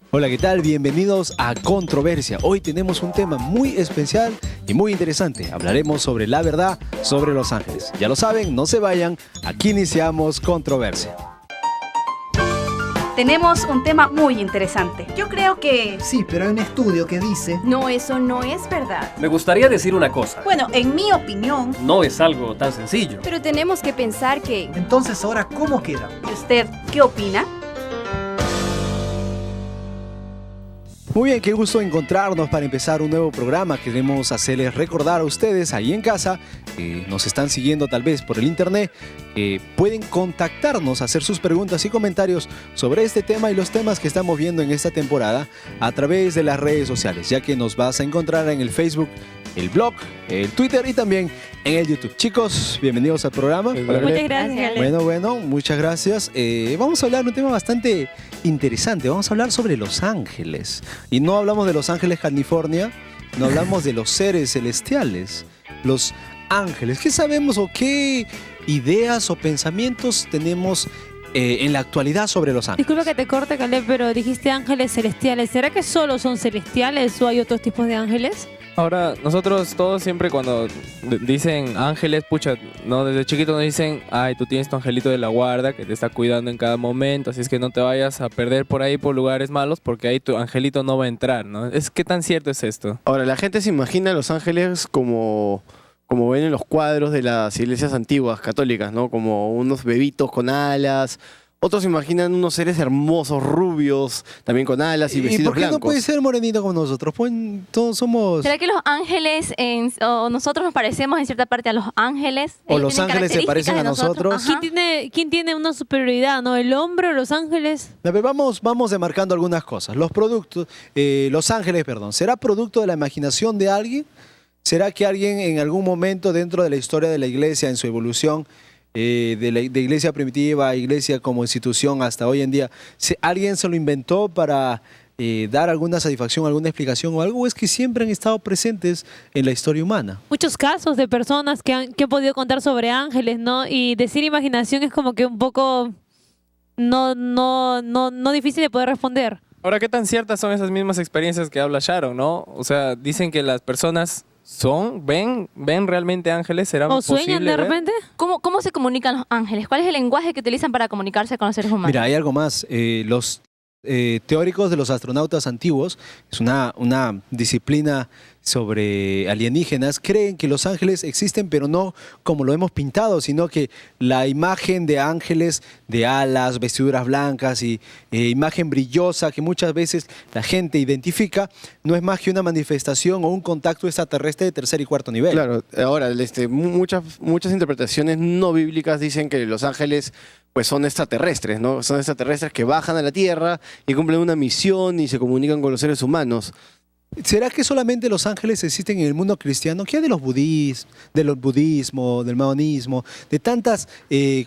Hola, ¿qué tal? Bienvenidos a Controversia. Hoy tenemos un tema muy especial y muy interesante. Hablaremos sobre la verdad sobre los ángeles. Ya lo saben, no se vayan. Aquí iniciamos Controversia. Tenemos un tema muy interesante. Yo creo que... Sí, pero hay un estudio que dice... No, eso no es verdad. Me gustaría decir una cosa. Bueno, en mi opinión... No es algo tan sencillo. Pero tenemos que pensar que... Entonces, ahora, ¿cómo queda? ¿Y usted qué opina? Muy bien, qué gusto encontrarnos para empezar un nuevo programa. Queremos hacerles recordar a ustedes ahí en casa, que nos están siguiendo tal vez por el internet, que pueden contactarnos, hacer sus preguntas y comentarios sobre este tema y los temas que estamos viendo en esta temporada a través de las redes sociales, ya que nos vas a encontrar en el Facebook, el blog, el Twitter y también en el YouTube. Chicos, bienvenidos al programa. Muchas gracias. Bueno, muchas gracias. Vamos a hablar de un tema bastante interesante. Vamos a hablar sobre los ángeles. Y no hablamos de los ángeles California, no hablamos de los seres celestiales. Los ángeles. ¿Qué sabemos o qué ideas o pensamientos tenemos en la actualidad sobre los ángeles? Disculpa que te corte, Caleb, pero dijiste ángeles celestiales. ¿Será que solo son celestiales o hay otros tipos de ángeles? Ahora, nosotros todos siempre cuando dicen ángeles, pucha, ¿no? Desde chiquito nos dicen, ay, tú tienes tu angelito de la guarda que te está cuidando en cada momento, así es que no te vayas a perder por ahí por lugares malos porque ahí tu angelito no va a entrar, ¿no? ¿Qué tan cierto es esto? Ahora, la gente se imagina a los ángeles como ven en los cuadros de las iglesias antiguas católicas, ¿no? Como unos bebitos con alas. Otros se imaginan unos seres hermosos, rubios, también con alas y vestidos ¿Y por qué blancos. no puede ser morenito como nosotros? Pues todos somos... ¿Será que los ángeles o nosotros nos parecemos en cierta parte a los ángeles? O Ellos los tienen ángeles se parecen a características de nosotros. Ajá. ¿Quién tiene una superioridad, no? ¿El hombre o los ángeles? A ver, vamos demarcando algunas cosas. Los ángeles, ¿será producto de la imaginación de alguien? ¿Será que alguien en algún momento dentro de la historia de la iglesia, en su evolución, de iglesia primitiva a iglesia como institución hasta hoy en día, alguien se lo inventó para dar alguna satisfacción, alguna explicación o algo? ¿O es que siempre han estado presentes en la historia humana? Muchos casos de personas que han podido contar sobre ángeles, ¿no? Y decir imaginación es como que un poco no difícil de poder responder. Ahora, ¿qué tan ciertas son esas mismas experiencias que habla Sharon, no? O sea, dicen que las personas ven realmente ángeles, ¿será ¿O posible sueñan de ver? repente? ¿Cómo se comunican los ángeles? ¿Cuál es el lenguaje que utilizan para comunicarse con los seres humanos? Mira, hay algo más. Los teóricos de los astronautas antiguos, es una disciplina sobre alienígenas, creen que los ángeles existen, pero no como lo hemos pintado, sino que la imagen de ángeles de alas, vestiduras blancas y imagen brillosa que muchas veces la gente identifica, no es más que una manifestación o un contacto extraterrestre de tercer y cuarto nivel. Claro, ahora, muchas interpretaciones no bíblicas dicen que los ángeles pues son extraterrestres, ¿no? Son extraterrestres que bajan a la Tierra y cumplen una misión y se comunican con los seres humanos. ¿Será que solamente los ángeles existen en el mundo cristiano? ¿Qué hay de los budismo, del maonismo, de tantas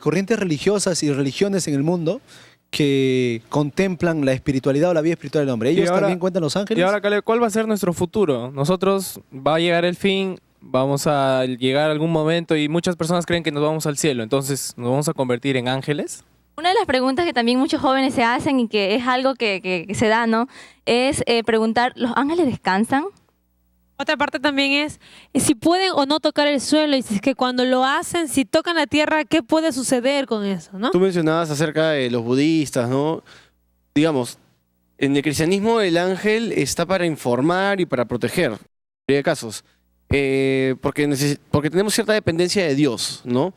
corrientes religiosas y religiones en el mundo que contemplan la espiritualidad o la vida espiritual del hombre? ¿Ellos también cuentan los ángeles? Y ahora, Caleb, ¿cuál va a ser nuestro futuro? Nosotros, va a llegar el fin, vamos a llegar a algún momento y muchas personas creen que nos vamos al cielo, entonces ¿nos vamos a convertir en ángeles? Una de las preguntas que también muchos jóvenes se hacen y que es algo que se da, ¿no? Es preguntar, ¿los ángeles descansan? Otra parte también es si pueden o no tocar el suelo, y si es que cuando lo hacen, si tocan la tierra, ¿qué puede suceder con eso, no? Tú mencionabas acerca de los budistas, ¿no? Digamos, en el cristianismo el ángel está para informar y para proteger, en la mayoría de casos, porque tenemos cierta dependencia de Dios, ¿no?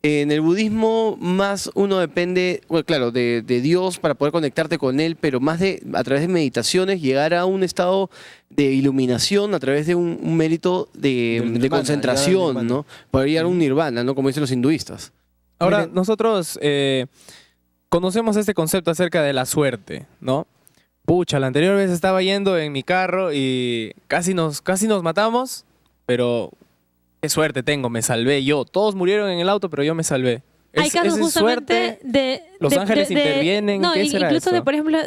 En el budismo más uno depende, bueno, claro, de Dios para poder conectarte con Él, pero más a través de meditaciones, llegar a un estado de iluminación a través de un mérito de concentración, ¿no? Poder llegar a un nirvana, ¿no? Como dicen los hinduistas. Ahora, Miren, nosotros conocemos este concepto acerca de la suerte, ¿no? Pucha, la anterior vez estaba yendo en mi carro y casi nos matamos, pero qué suerte tengo, me salvé yo. Todos murieron en el auto, pero yo me salvé. Hay casos ¿Es justamente suerte? ¿Los ángeles intervienen? No, ¿Qué será incluso esto? por ejemplo,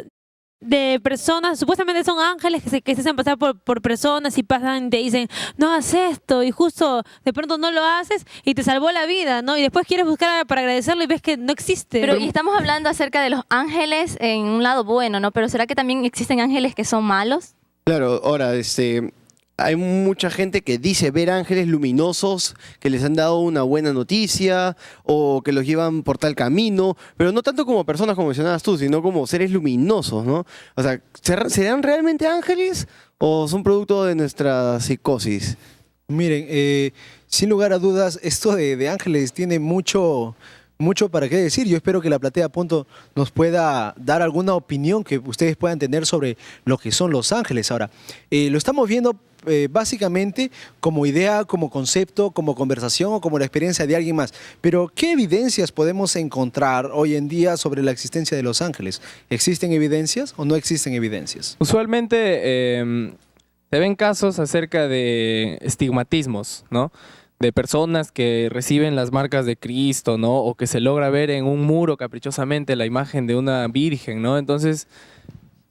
de personas, supuestamente son ángeles que se hacen pasar por personas y pasan y te dicen, no hagas esto, y justo de pronto no lo haces y te salvó la vida, ¿no? Y después quieres buscar para agradecerlo y ves que no existe. Pero y estamos hablando acerca de los ángeles en un lado bueno, ¿no? Pero ¿será que también existen ángeles que son malos? Claro, ahora, hay mucha gente que dice ver ángeles luminosos que les han dado una buena noticia o que los llevan por tal camino, pero no tanto como personas como mencionabas tú, sino como seres luminosos, ¿no? O sea, ¿serán realmente ángeles o son producto de nuestra psicosis? Miren, sin lugar a dudas, esto de ángeles tiene mucho para qué decir. Yo espero que la platea Punto nos pueda dar alguna opinión que ustedes puedan tener sobre lo que son los ángeles. Ahora, lo estamos viendo básicamente como idea, como concepto, como conversación o como la experiencia de alguien más. Pero, ¿qué evidencias podemos encontrar hoy en día sobre la existencia de los ángeles? ¿Existen evidencias o no existen evidencias? Usualmente se ven casos acerca de estigmatismos, ¿no? De personas que reciben las marcas de Cristo, ¿no? O que se logra ver en un muro caprichosamente la imagen de una virgen, ¿no? Entonces,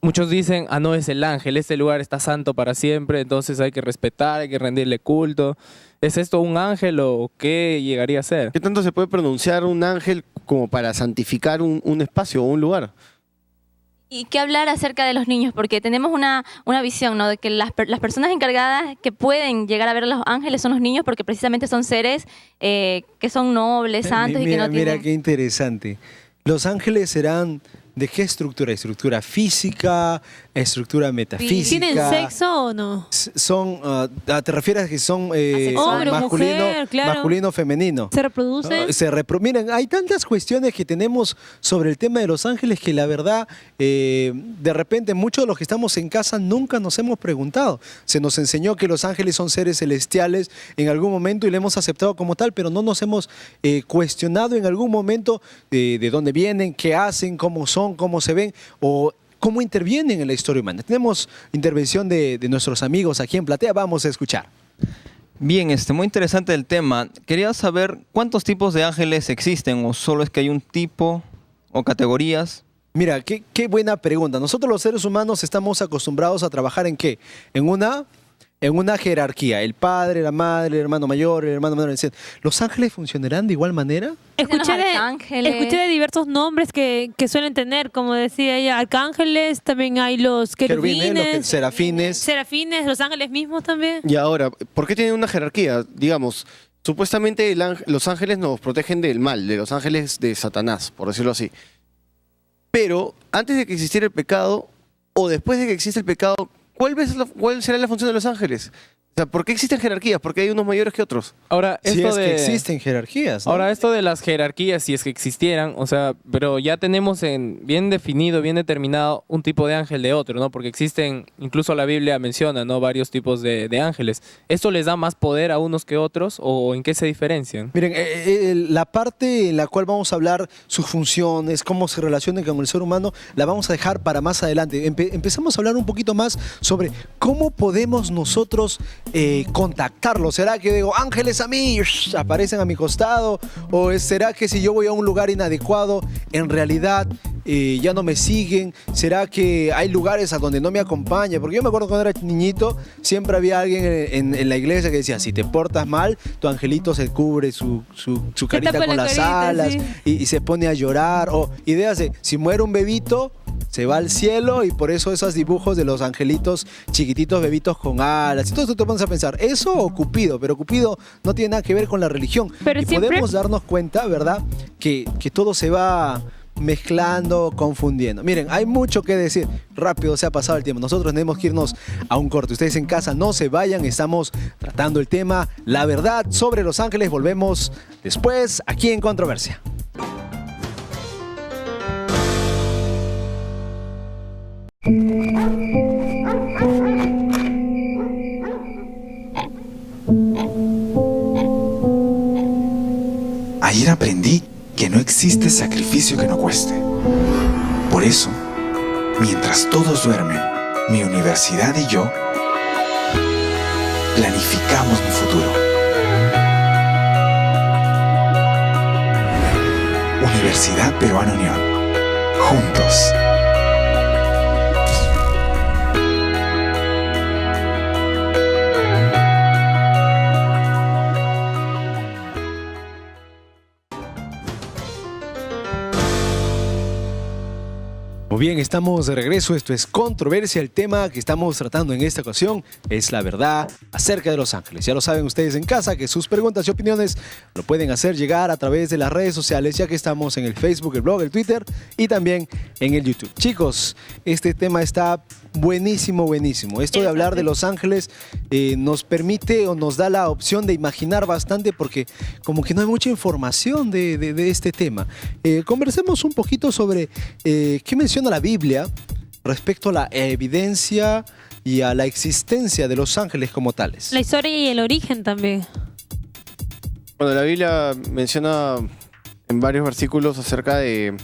muchos dicen, no, es el ángel, este lugar está santo para siempre, entonces hay que respetar, hay que rendirle culto. ¿Es esto un ángel o qué llegaría a ser? ¿Qué tanto se puede pronunciar un ángel como para santificar un espacio o un lugar? ¿Y qué hablar acerca de los niños? Porque tenemos una visión, ¿no? De que las personas encargadas que pueden llegar a ver a los ángeles son los niños, porque precisamente son seres que son nobles, santos y que no tienen... Mira qué interesante. Los ángeles serán... ¿De qué estructura? ¿Estructura física? ¿Estructura metafísica? ¿Tienen sexo o no? Son, ¿te refieres a que son Hombre, mujer, claro. masculino, femenino? ¿Se reproducen? Miren, hay tantas cuestiones que tenemos sobre el tema de los ángeles que la verdad, de repente muchos de los que estamos en casa nunca nos hemos preguntado. Se nos enseñó que los ángeles son seres celestiales en algún momento y lo hemos aceptado como tal, pero no nos hemos cuestionado en algún momento de dónde vienen, qué hacen, cómo son, cómo se ven o cómo intervienen en la historia humana. Tenemos intervención de nuestros amigos aquí en Platea, vamos a escuchar. Bien, muy interesante el tema. Quería saber cuántos tipos de ángeles existen o solo es que hay un tipo o categorías. Mira, qué buena pregunta. Nosotros los seres humanos estamos acostumbrados a trabajar ¿en qué? En una jerarquía. El padre, la madre, el hermano mayor, el hermano menor, etc. ¿Los ángeles funcionarán de igual manera? Escuché de diversos nombres que suelen tener, como decía ella, arcángeles, también hay los querubines, los serafines, los ángeles mismos también. Y ahora, ¿por qué tienen una jerarquía? Digamos, supuestamente los ángeles nos protegen del mal, de los ángeles de Satanás, por decirlo así. Pero antes de que existiera el pecado, o después de que existe el pecado, ¿cuál será la función de los ángeles? O sea, ¿por qué existen jerarquías? ¿Por qué hay unos mayores que otros? Ahora, que existen jerarquías, ¿no? Ahora, esto de las jerarquías, si es que existieran, o sea, pero ya tenemos bien definido, bien determinado un tipo de ángel de otro, ¿no? Porque existen, incluso la Biblia menciona, ¿no? Varios tipos de ángeles. ¿Esto les da más poder a unos que otros o en qué se diferencian? Miren, la parte en la cual vamos a hablar sus funciones, cómo se relacionan con el ser humano, la vamos a dejar para más adelante. Empezamos a hablar un poquito más sobre cómo podemos nosotros contactarlo. ¿Será que digo, ángeles a mí, aparecen a mi costado? ¿O será que si yo voy a un lugar inadecuado, en realidad ya no me siguen? ¿Será que hay lugares a donde no me acompañan? Porque yo me acuerdo cuando era niñito, siempre había alguien en la iglesia que decía, si te portas mal, tu angelito se cubre su carita con las alas, sí, y se pone a llorar. O ideas de, si muere un bebito, se va al cielo, y por eso esos dibujos de los angelitos chiquititos, bebitos con alas. Entonces tú te pones a pensar, ¿eso o Cupido? Pero Cupido no tiene nada que ver con la religión. Pero y podemos darnos cuenta, ¿verdad?, que todo se va mezclando, confundiendo. Miren, hay mucho que decir. Rápido se ha pasado el tiempo. Nosotros tenemos que irnos a un corte. Ustedes en casa no se vayan. Estamos tratando el tema, la verdad sobre los ángeles. Volvemos después aquí en Controversia. Ayer aprendí que no existe sacrificio que no cueste. Por eso, mientras todos duermen, mi universidad y yo planificamos mi futuro. Universidad Peruana Unión. Juntos. Muy bien, estamos de regreso. Esto es Controversia. El tema que estamos tratando en esta ocasión es la verdad acerca de los ángeles. Ya lo saben ustedes en casa que sus preguntas y opiniones lo pueden hacer llegar a través de las redes sociales, ya que estamos en el Facebook, el blog, el Twitter y también en el YouTube. Chicos, este tema está buenísimo, buenísimo. Esto de hablar de los ángeles nos permite o nos da la opción de imaginar bastante, porque como que no hay mucha información de este tema. Conversemos un poquito sobre qué menciona la Biblia respecto a la evidencia y a la existencia de los ángeles como tales. La historia y el origen también. Bueno, la Biblia menciona en varios versículos acerca de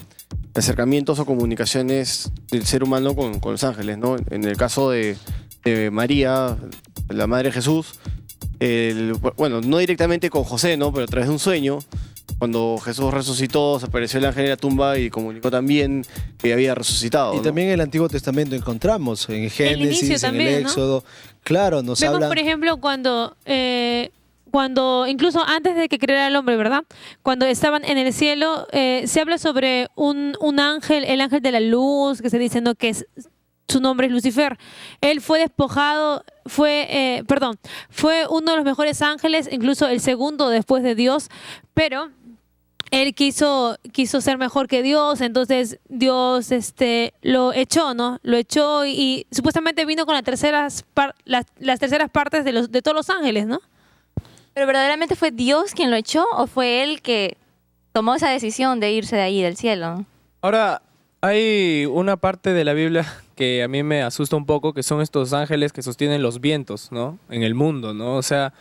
acercamientos o comunicaciones del ser humano con los ángeles, ¿no? En el caso de María, la madre de Jesús, bueno, no directamente con José, ¿no? Pero a través de un sueño, cuando Jesús resucitó, se apareció el ángel en la tumba y comunicó también que había resucitado. Y ¿no? también en el Antiguo Testamento encontramos, en Génesis, inicio en también, el ¿no? Éxodo. Claro, nos Vemos, habla... por ejemplo, cuando incluso antes de que creara el hombre, ¿verdad? Cuando estaban en el cielo, se habla sobre un ángel, el ángel de la luz, que se dice, ¿no?, que su nombre es Lucifer. Él fue despojado, fue uno de los mejores ángeles, incluso el segundo después de Dios, pero él quiso ser mejor que Dios, entonces Dios lo echó, ¿no? Lo echó y supuestamente vino con las terceras partes de todos los ángeles, ¿no? ¿Pero verdaderamente fue Dios quien lo echó o fue él que tomó esa decisión de irse de ahí, del cielo? Ahora, hay una parte de la Biblia que a mí me asusta un poco, que son estos ángeles que sostienen los vientos, ¿no? En el mundo, ¿no? O sea,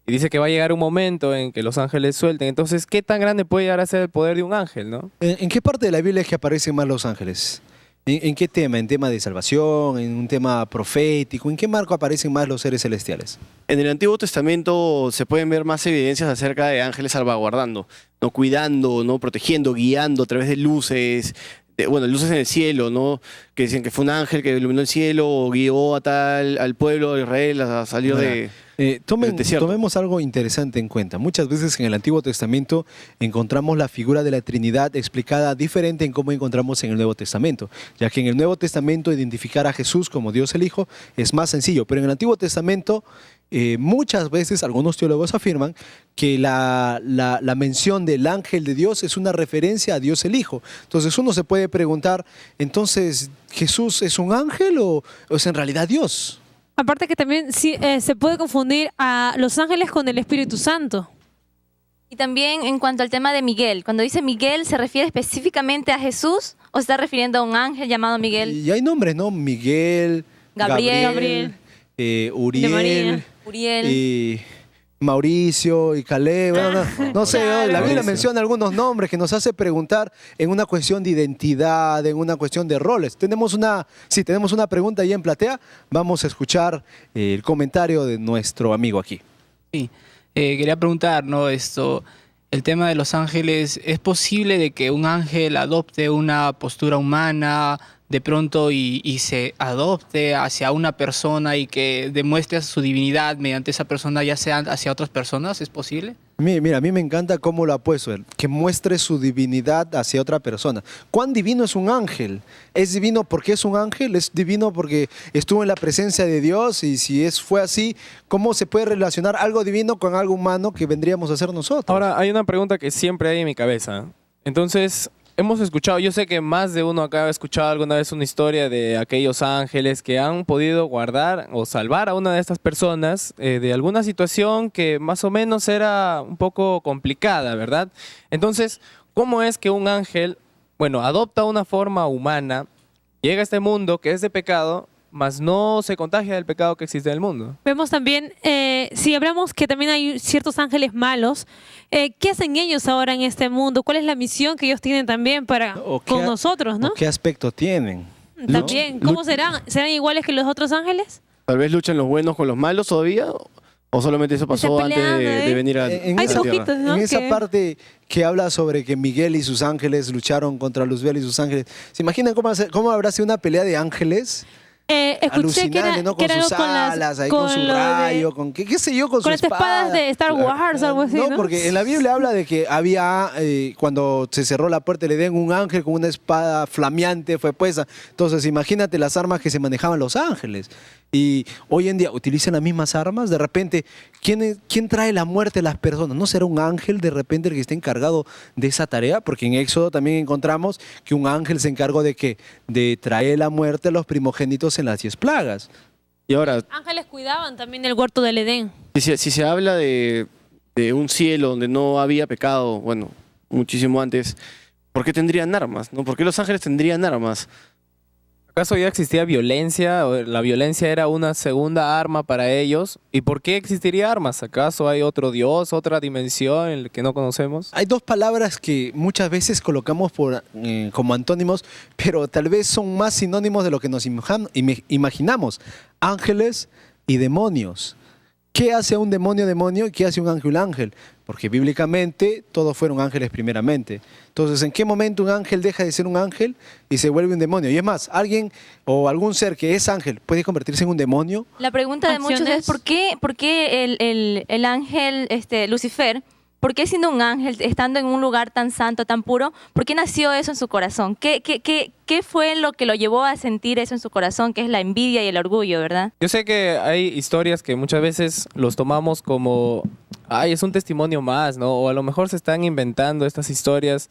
y dice que va a llegar un momento en que los ángeles suelten. Entonces, ¿qué tan grande puede llegar a ser el poder de un ángel, no? ¿En qué parte de la Biblia es que aparecen más los ángeles? ¿En qué tema? ¿En tema de salvación? ¿En un tema profético? ¿En qué marco aparecen más los seres celestiales? En el Antiguo Testamento se pueden ver más evidencias acerca de ángeles salvaguardando, ¿no? Cuidando, ¿no? Protegiendo, guiando a través de luces, luces en el cielo, ¿no? Que dicen que fue un ángel que iluminó el cielo o guió al pueblo de Israel a salir del desierto. Tomemos algo interesante en cuenta. Muchas veces en el Antiguo Testamento encontramos la figura de la Trinidad explicada diferente en cómo encontramos en el Nuevo Testamento, ya que en el Nuevo Testamento identificar a Jesús como Dios el Hijo es más sencillo, pero en el Antiguo Testamento muchas veces algunos teólogos afirman que la mención del ángel de Dios es una referencia a Dios el Hijo. Entonces uno se puede preguntar, entonces, ¿Jesús es un ángel o es en realidad Dios? Aparte que también se puede confundir a los ángeles con el Espíritu Santo. Y también en cuanto al tema de Miguel, cuando dice Miguel, ¿se refiere específicamente a Jesús o se está refiriendo a un ángel llamado Miguel? Y hay nombres, ¿no? Miguel, Gabriel, Uriel, y Mauricio y Caleb. No sé, claro. la Biblia Mauricio. menciona algunos nombres que nos hace preguntar en una cuestión de identidad, en una cuestión de roles. Tenemos una pregunta ahí en platea. Vamos a escuchar el comentario de nuestro amigo aquí. Sí, quería preguntar, ¿no? El tema de los ángeles, ¿es posible de que un ángel adopte una postura humana de pronto y se adopte hacia una persona y que demuestre su divinidad mediante esa persona, ya sea hacia otras personas? ¿Es posible? Mira, a mí me encanta cómo lo ha puesto él, que muestre su divinidad hacia otra persona. ¿Cuán divino es un ángel? ¿Es divino porque es un ángel? ¿Es divino porque estuvo en la presencia de Dios? Y si fue así, ¿cómo se puede relacionar algo divino con algo humano que vendríamos a hacer nosotros? Ahora, hay una pregunta que siempre hay en mi cabeza. Entonces, hemos escuchado, yo sé que más de uno acá ha escuchado alguna vez una historia de aquellos ángeles que han podido guardar o salvar a una de estas personas de alguna situación que más o menos era un poco complicada, ¿verdad? Entonces, ¿cómo es que un ángel, adopta una forma humana, llega a este mundo que es de pecado, mas no se contagia del pecado que existe en el mundo? Vemos también, si hablamos que también hay ciertos ángeles malos, ¿qué hacen ellos ahora en este mundo? ¿Cuál es la misión que ellos tienen también con nosotros, no? ¿Qué aspecto tienen? También, ¿cómo serán? ¿Serán iguales que los otros ángeles? Tal vez luchan los buenos con los malos todavía, o solamente eso pasó antes de venir a En Hay esa, poquitos, ¿no? en esa que- parte que habla sobre que Miguel y sus ángeles lucharon contra Luzbel y sus ángeles, ¿se imaginan cómo habrá sido una pelea de ángeles? Escuché que alucinante, ¿no? que Con era sus algo con las- alas, ahí con con su lo de- rayo, con qué sé yo, con su las espadas de Star Wars, algo así, ¿no? porque en la Biblia habla de que había, cuando se cerró la puerta del Edén, un ángel con una espada flameante fue puesta. Entonces, imagínate las armas que se manejaban los ángeles. Y hoy en día utilizan las mismas armas. De repente, ¿quién trae la muerte a las personas? ¿No será un ángel de repente el que esté encargado de esa tarea? Porque en Éxodo también encontramos que un ángel se encargó de traer la muerte a los primogénitos en las 10 plagas. Y ahora, Ángeles cuidaban también el huerto del Edén. si se habla de un cielo donde no había pecado, bueno, muchísimo antes, ¿por qué tendrían armas? ¿No? ¿Por qué los ángeles tendrían armas? ¿Acaso ya existía violencia? ¿O la violencia era una segunda arma para ellos? ¿Y por qué existiría armas? ¿Acaso hay otro Dios, otra dimensión en la que no conocemos? Hay dos palabras que muchas veces colocamos como antónimos, pero tal vez son más sinónimos de lo que nos imaginamos. Ángeles y demonios. ¿Qué hace un demonio y qué hace un ángel? Porque bíblicamente todos fueron ángeles primeramente. Entonces, ¿en qué momento un ángel deja de ser un ángel y se vuelve un demonio? Y es más, alguien o algún ser que es ángel puede convertirse en un demonio. La pregunta de muchos es ¿por qué el ángel Lucifer, por qué siendo un ángel, estando en un lugar tan santo, tan puro, por qué nació eso en su corazón? ¿Qué fue lo que lo llevó a sentir eso en su corazón, que es la envidia y el orgullo, verdad? Yo sé que hay historias que muchas veces los tomamos como, ay, es un testimonio más, ¿no? O a lo mejor se están inventando estas historias,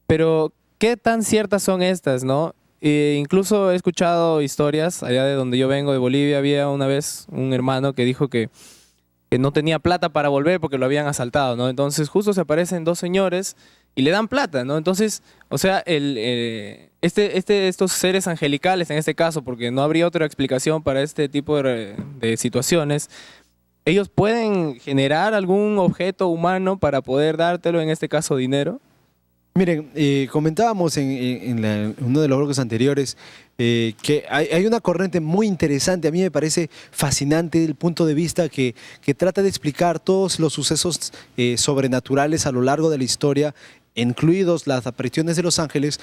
pero ¿qué tan ciertas son estas, no? Incluso he escuchado historias, allá de donde yo vengo, de Bolivia, había una vez un hermano que dijo que no tenía plata para volver porque lo habían asaltado, ¿no? Entonces justo se aparecen dos señores y le dan plata, ¿no? Entonces, o sea, estos seres angelicales en este caso, porque no habría otra explicación para este tipo de situaciones, ellos pueden generar algún objeto humano para poder dártelo, en este caso dinero. Miren, comentábamos en uno de los bloques anteriores que hay una corriente muy interesante, a mí me parece fascinante el punto de vista que trata de explicar todos los sucesos sobrenaturales a lo largo de la historia, incluidos las apariciones de los ángeles,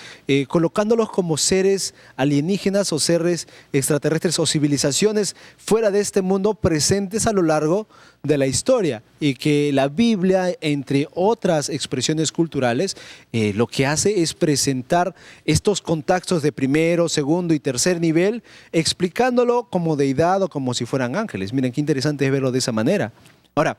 colocándolos como seres alienígenas o seres extraterrestres o civilizaciones fuera de este mundo presentes a lo largo de la historia, y que la Biblia, entre otras expresiones culturales, lo que hace es presentar estos contactos de primero, segundo y tercer nivel, explicándolo como deidad o como si fueran ángeles. Miren qué interesante es verlo de esa manera. Ahora,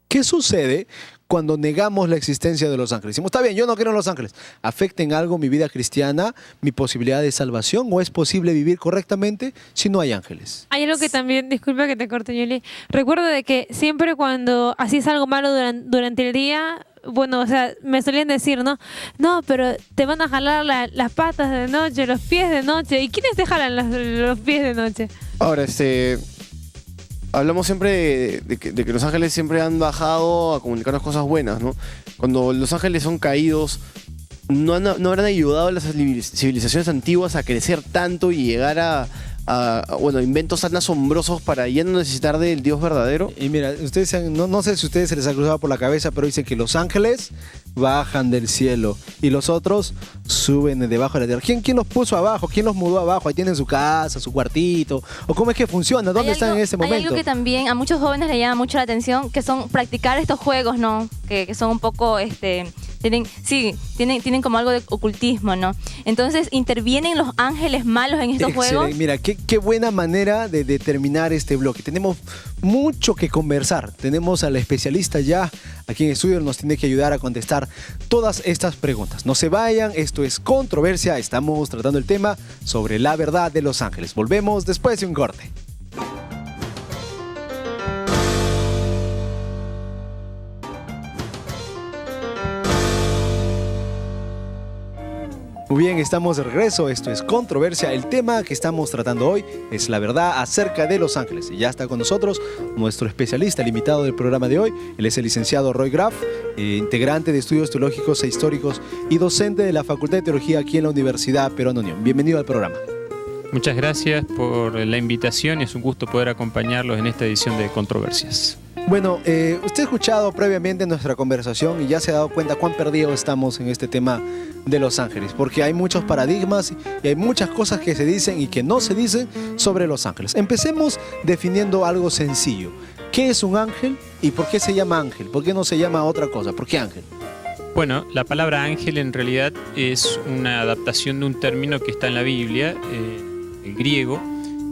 ¿qué sucede cuando negamos la existencia de los ángeles? Decimos, está bien, yo no creo en los ángeles. ¿Afecta en algo mi vida cristiana, mi posibilidad de salvación? ¿O es posible vivir correctamente si no hay ángeles? Hay algo que también, disculpa que te corte, Yuli. Recuerdo de que siempre cuando hacías algo malo durante el día, bueno, o sea, me solían decir, ¿no? No, pero te van a jalar las patas de noche, los pies de noche. ¿Y quiénes te jalan los pies de noche? Ahora, hablamos siempre de que los ángeles siempre han bajado a comunicarnos cosas buenas, ¿no? Cuando los ángeles son caídos, no habrán ayudado a las civilizaciones antiguas a crecer tanto y llegar a inventos tan asombrosos para ya no necesitar del Dios verdadero. Y mira, ustedes no sé si a ustedes se les ha cruzado por la cabeza, pero dicen que los ángeles bajan del cielo y los otros suben de debajo de la tierra. ¿Quién los puso abajo? ¿Quién los mudó abajo? Ahí tienen su casa, su cuartito. ¿O cómo es que funciona? ¿Dónde están en este momento? Hay algo que también a muchos jóvenes les llama mucho la atención, que son practicar estos juegos, ¿no? Que son un poco, tienen como algo de ocultismo, ¿no? Entonces, ¿intervienen los ángeles malos en estos juegos? Mira, qué buena manera de terminar este bloque. Tenemos mucho que conversar. Tenemos al especialista ya aquí en estudio, nos tiene que ayudar a contestar todas estas preguntas. No se vayan, esto es Controversia. Estamos tratando el tema sobre la verdad de los ángeles. Volvemos después de un corte. Muy bien, estamos de regreso. Esto es Controversia. El tema que estamos tratando hoy es la verdad acerca de los ángeles. Y ya está con nosotros nuestro especialista, el invitado del programa de hoy. Él es el licenciado Roy Graff, integrante de Estudios Teológicos e Históricos y docente de la Facultad de Teología aquí en la Universidad Peruana Unión. Bienvenido al programa. Muchas gracias por la invitación y es un gusto poder acompañarlos en esta edición de Controversias. Bueno, usted ha escuchado previamente nuestra conversación y ya se ha dado cuenta cuán perdidos estamos en este tema de los ángeles, porque hay muchos paradigmas y hay muchas cosas que se dicen y que no se dicen sobre los ángeles. Empecemos definiendo algo sencillo. ¿Qué es un ángel y por qué se llama ángel? ¿Por qué no se llama otra cosa? ¿Por qué ángel? Bueno, la palabra ángel en realidad es una adaptación de un término que está en la Biblia, el griego,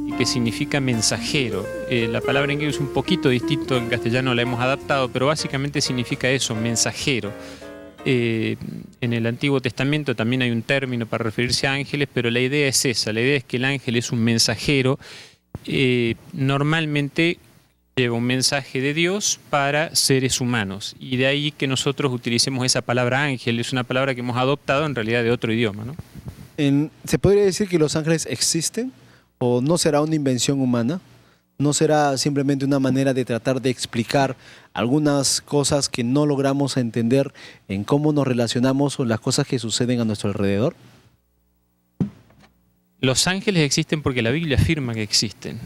y que significa mensajero. La palabra en griego es un poquito distinto, en castellano la hemos adaptado, pero básicamente significa eso, mensajero. En el Antiguo Testamento también hay un término para referirse a ángeles, pero la idea es esa, la idea es que el ángel es un mensajero, normalmente lleva un mensaje de Dios para seres humanos, y de ahí que nosotros utilicemos esa palabra ángel, es una palabra que hemos adoptado en realidad de otro idioma, ¿no? ¿Se podría decir que los ángeles existen? ¿O no será una invención humana? ¿No será simplemente una manera de tratar de explicar algunas cosas que no logramos entender en cómo nos relacionamos con las cosas que suceden a nuestro alrededor? Los ángeles existen porque la Biblia afirma que existen.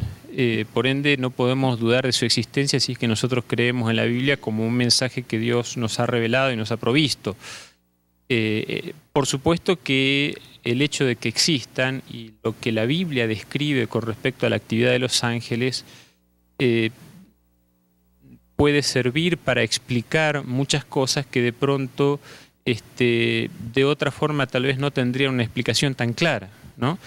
Por ende, no podemos dudar de su existencia si es que nosotros creemos en la Biblia como un mensaje que Dios nos ha revelado y nos ha provisto. Por supuesto que el hecho de que existan y lo que la Biblia describe con respecto a la actividad de los ángeles puede servir para explicar muchas cosas que de pronto de otra forma tal vez no tendrían una explicación tan clara, ¿no?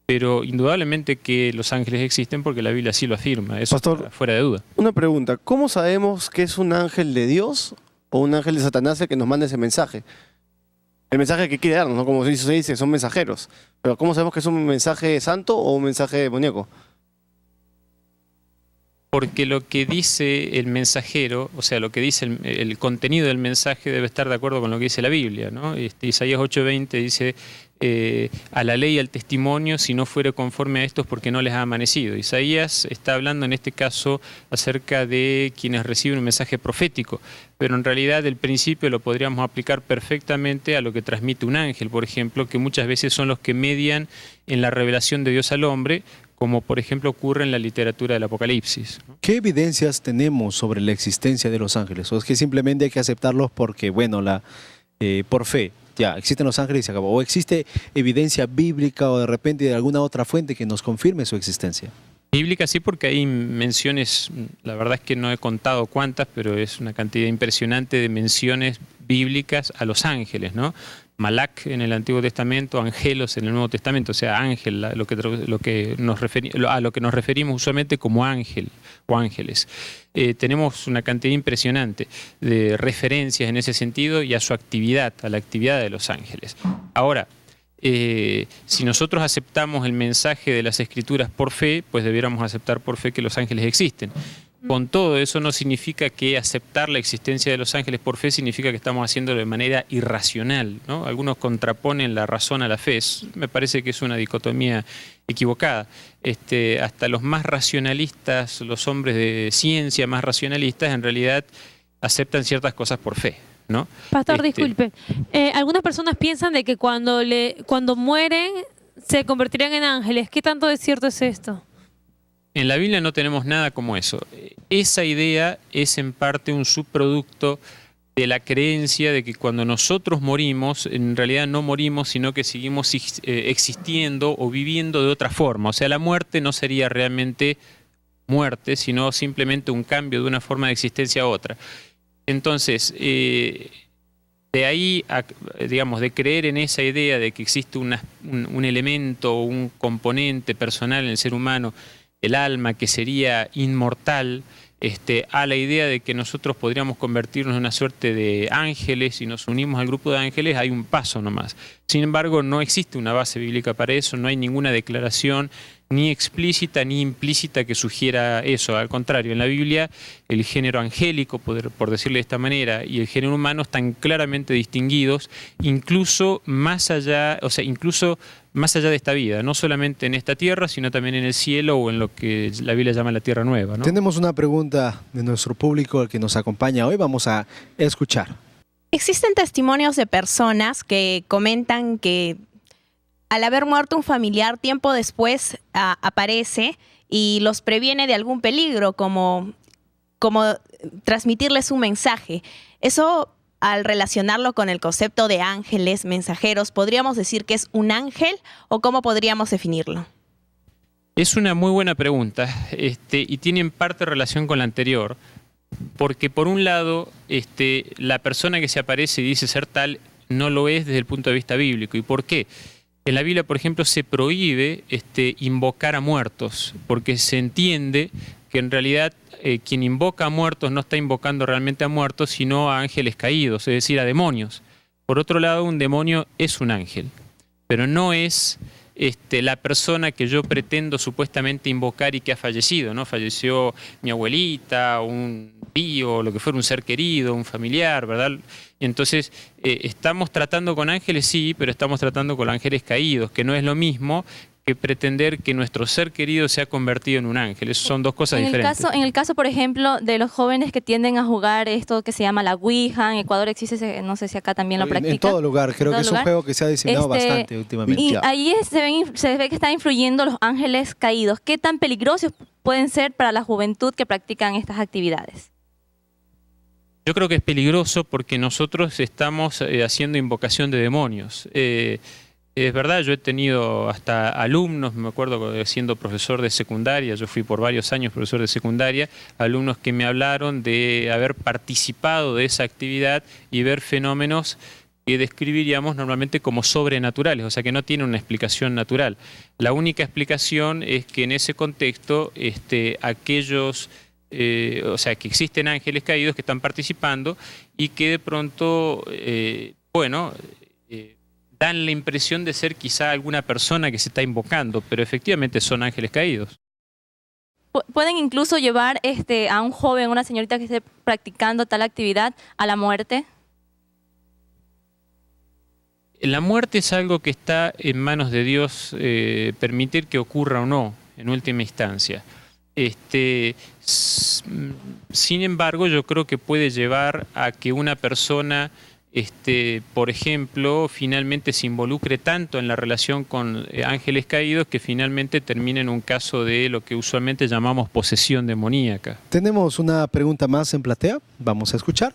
Pero indudablemente que los ángeles existen porque la Biblia así lo afirma, eso está fuera de duda. Una pregunta, ¿cómo sabemos que es un ángel de Dios o un ángel de Satanás el que nos manda ese mensaje? El mensaje que quiere darnos, ¿no? Como se dice, son mensajeros. Pero ¿cómo sabemos que es un mensaje santo o un mensaje demoníaco? Porque lo que dice el mensajero, o sea, lo que dice el contenido del mensaje debe estar de acuerdo con lo que dice la Biblia, ¿no? Isaías 8:20 dice, a la ley y al testimonio, si no fuere conforme a estos, porque no les ha amanecido. Isaías está hablando en este caso acerca de quienes reciben un mensaje profético, pero en realidad el principio lo podríamos aplicar perfectamente a lo que transmite un ángel, por ejemplo, que muchas veces son los que median en la revelación de Dios al hombre, como por ejemplo ocurre en la literatura del Apocalipsis, ¿no? ¿Qué evidencias tenemos sobre la existencia de los ángeles? ¿O es que simplemente hay que aceptarlos porque, bueno, por fe, ya, existen los ángeles y se acabó? ¿O existe evidencia bíblica o de repente de alguna otra fuente que nos confirme su existencia? Bíblica sí, porque hay menciones, la verdad es que no he contado cuántas, pero es una cantidad impresionante de menciones bíblicas a los ángeles, ¿no? Malak en el Antiguo Testamento, angelos en el Nuevo Testamento, o sea, ángel, a lo que nos referimos usualmente como ángel o ángeles. Tenemos una cantidad impresionante de referencias en ese sentido y a su actividad, a la actividad de los ángeles. Ahora, si nosotros aceptamos el mensaje de las Escrituras por fe, pues debiéramos aceptar por fe que los ángeles existen. Con todo, eso no significa que aceptar la existencia de los ángeles por fe significa que estamos haciéndolo de manera irracional, ¿no? Algunos contraponen la razón a la fe. Me parece que es una dicotomía equivocada. Hasta los más racionalistas, los hombres de ciencia más racionalistas, en realidad aceptan ciertas cosas por fe, ¿no? Pastor, disculpe. Algunas personas piensan de que cuando mueren se convertirían en ángeles. ¿Qué tanto de cierto es esto? En la Biblia no tenemos nada como eso. Esa idea es en parte un subproducto de la creencia de que cuando nosotros morimos, en realidad no morimos, sino que seguimos existiendo o viviendo de otra forma. O sea, la muerte no sería realmente muerte, sino simplemente un cambio de una forma de existencia a otra. Entonces, de ahí, digamos, de creer en esa idea de que existe un elemento o un componente personal en el ser humano, el alma, que sería inmortal, a la idea de que nosotros podríamos convertirnos en una suerte de ángeles y nos unimos al grupo de ángeles, hay un paso nomás. Sin embargo, no existe una base bíblica para eso, no hay ninguna declaración ni explícita ni implícita que sugiera eso. Al contrario, en la Biblia el género angélico, por decirlo de esta manera, y el género humano están claramente distinguidos, incluso más allá de esta vida, no solamente en esta tierra, sino también en el cielo o en lo que la Biblia llama la tierra nueva, ¿no? Tenemos una pregunta de nuestro público, el que nos acompaña hoy, vamos a escuchar. Existen testimonios de personas que comentan que al haber muerto un familiar, tiempo después aparece y los previene de algún peligro, como como transmitirles un mensaje. Eso, al relacionarlo con el concepto de ángeles, mensajeros, ¿podríamos decir que es un ángel o cómo podríamos definirlo? Es una muy buena pregunta y tiene en parte relación con la anterior, porque por un lado la persona que se aparece y dice ser tal no lo es desde el punto de vista bíblico. ¿Y por qué? En la Biblia, por ejemplo, se prohíbe invocar a muertos, porque se entiende que en realidad quien invoca a muertos no está invocando realmente a muertos, sino a ángeles caídos, es decir, a demonios. Por otro lado, un demonio es un ángel, pero no es la persona que yo pretendo supuestamente invocar y que ha fallecido, ¿no? Falleció mi abuelita, un tío, lo que fuera, un ser querido, un familiar, ¿verdad? Y entonces, estamos tratando con ángeles, sí, pero estamos tratando con ángeles caídos, que no es lo mismo que pretender que nuestro ser querido se ha convertido en un ángel. Eso son dos cosas diferentes. En el caso, por ejemplo, de los jóvenes que tienden a jugar esto que se llama la Ouija, en Ecuador existe, no sé si acá también lo practican. En todo lugar, creo que es un juego que se ha diseñado bastante últimamente. Y ahí se ve que están influyendo los ángeles caídos. ¿Qué tan peligrosos pueden ser para la juventud que practican estas actividades? Yo creo que es peligroso porque nosotros estamos haciendo invocación de demonios. Es verdad, yo he tenido hasta alumnos, me acuerdo siendo profesor de secundaria, yo fui por varios años profesor de secundaria, alumnos que me hablaron de haber participado de esa actividad y ver fenómenos que describiríamos normalmente como sobrenaturales, o sea que no tienen una explicación natural. La única explicación es que en ese contexto aquellos, o sea que existen ángeles caídos que están participando y que de pronto, dan la impresión de ser quizá alguna persona que se está invocando, pero efectivamente son ángeles caídos. ¿Pueden incluso llevar a un joven, una señorita que esté practicando tal actividad a la muerte? La muerte es algo que está en manos de Dios, permitir que ocurra o no, en última instancia. Sin embargo, yo creo que puede llevar a que una persona por ejemplo, finalmente se involucre tanto en la relación con ángeles caídos que finalmente termine en un caso de lo que usualmente llamamos posesión demoníaca. Tenemos una pregunta más en platea, vamos a escuchar.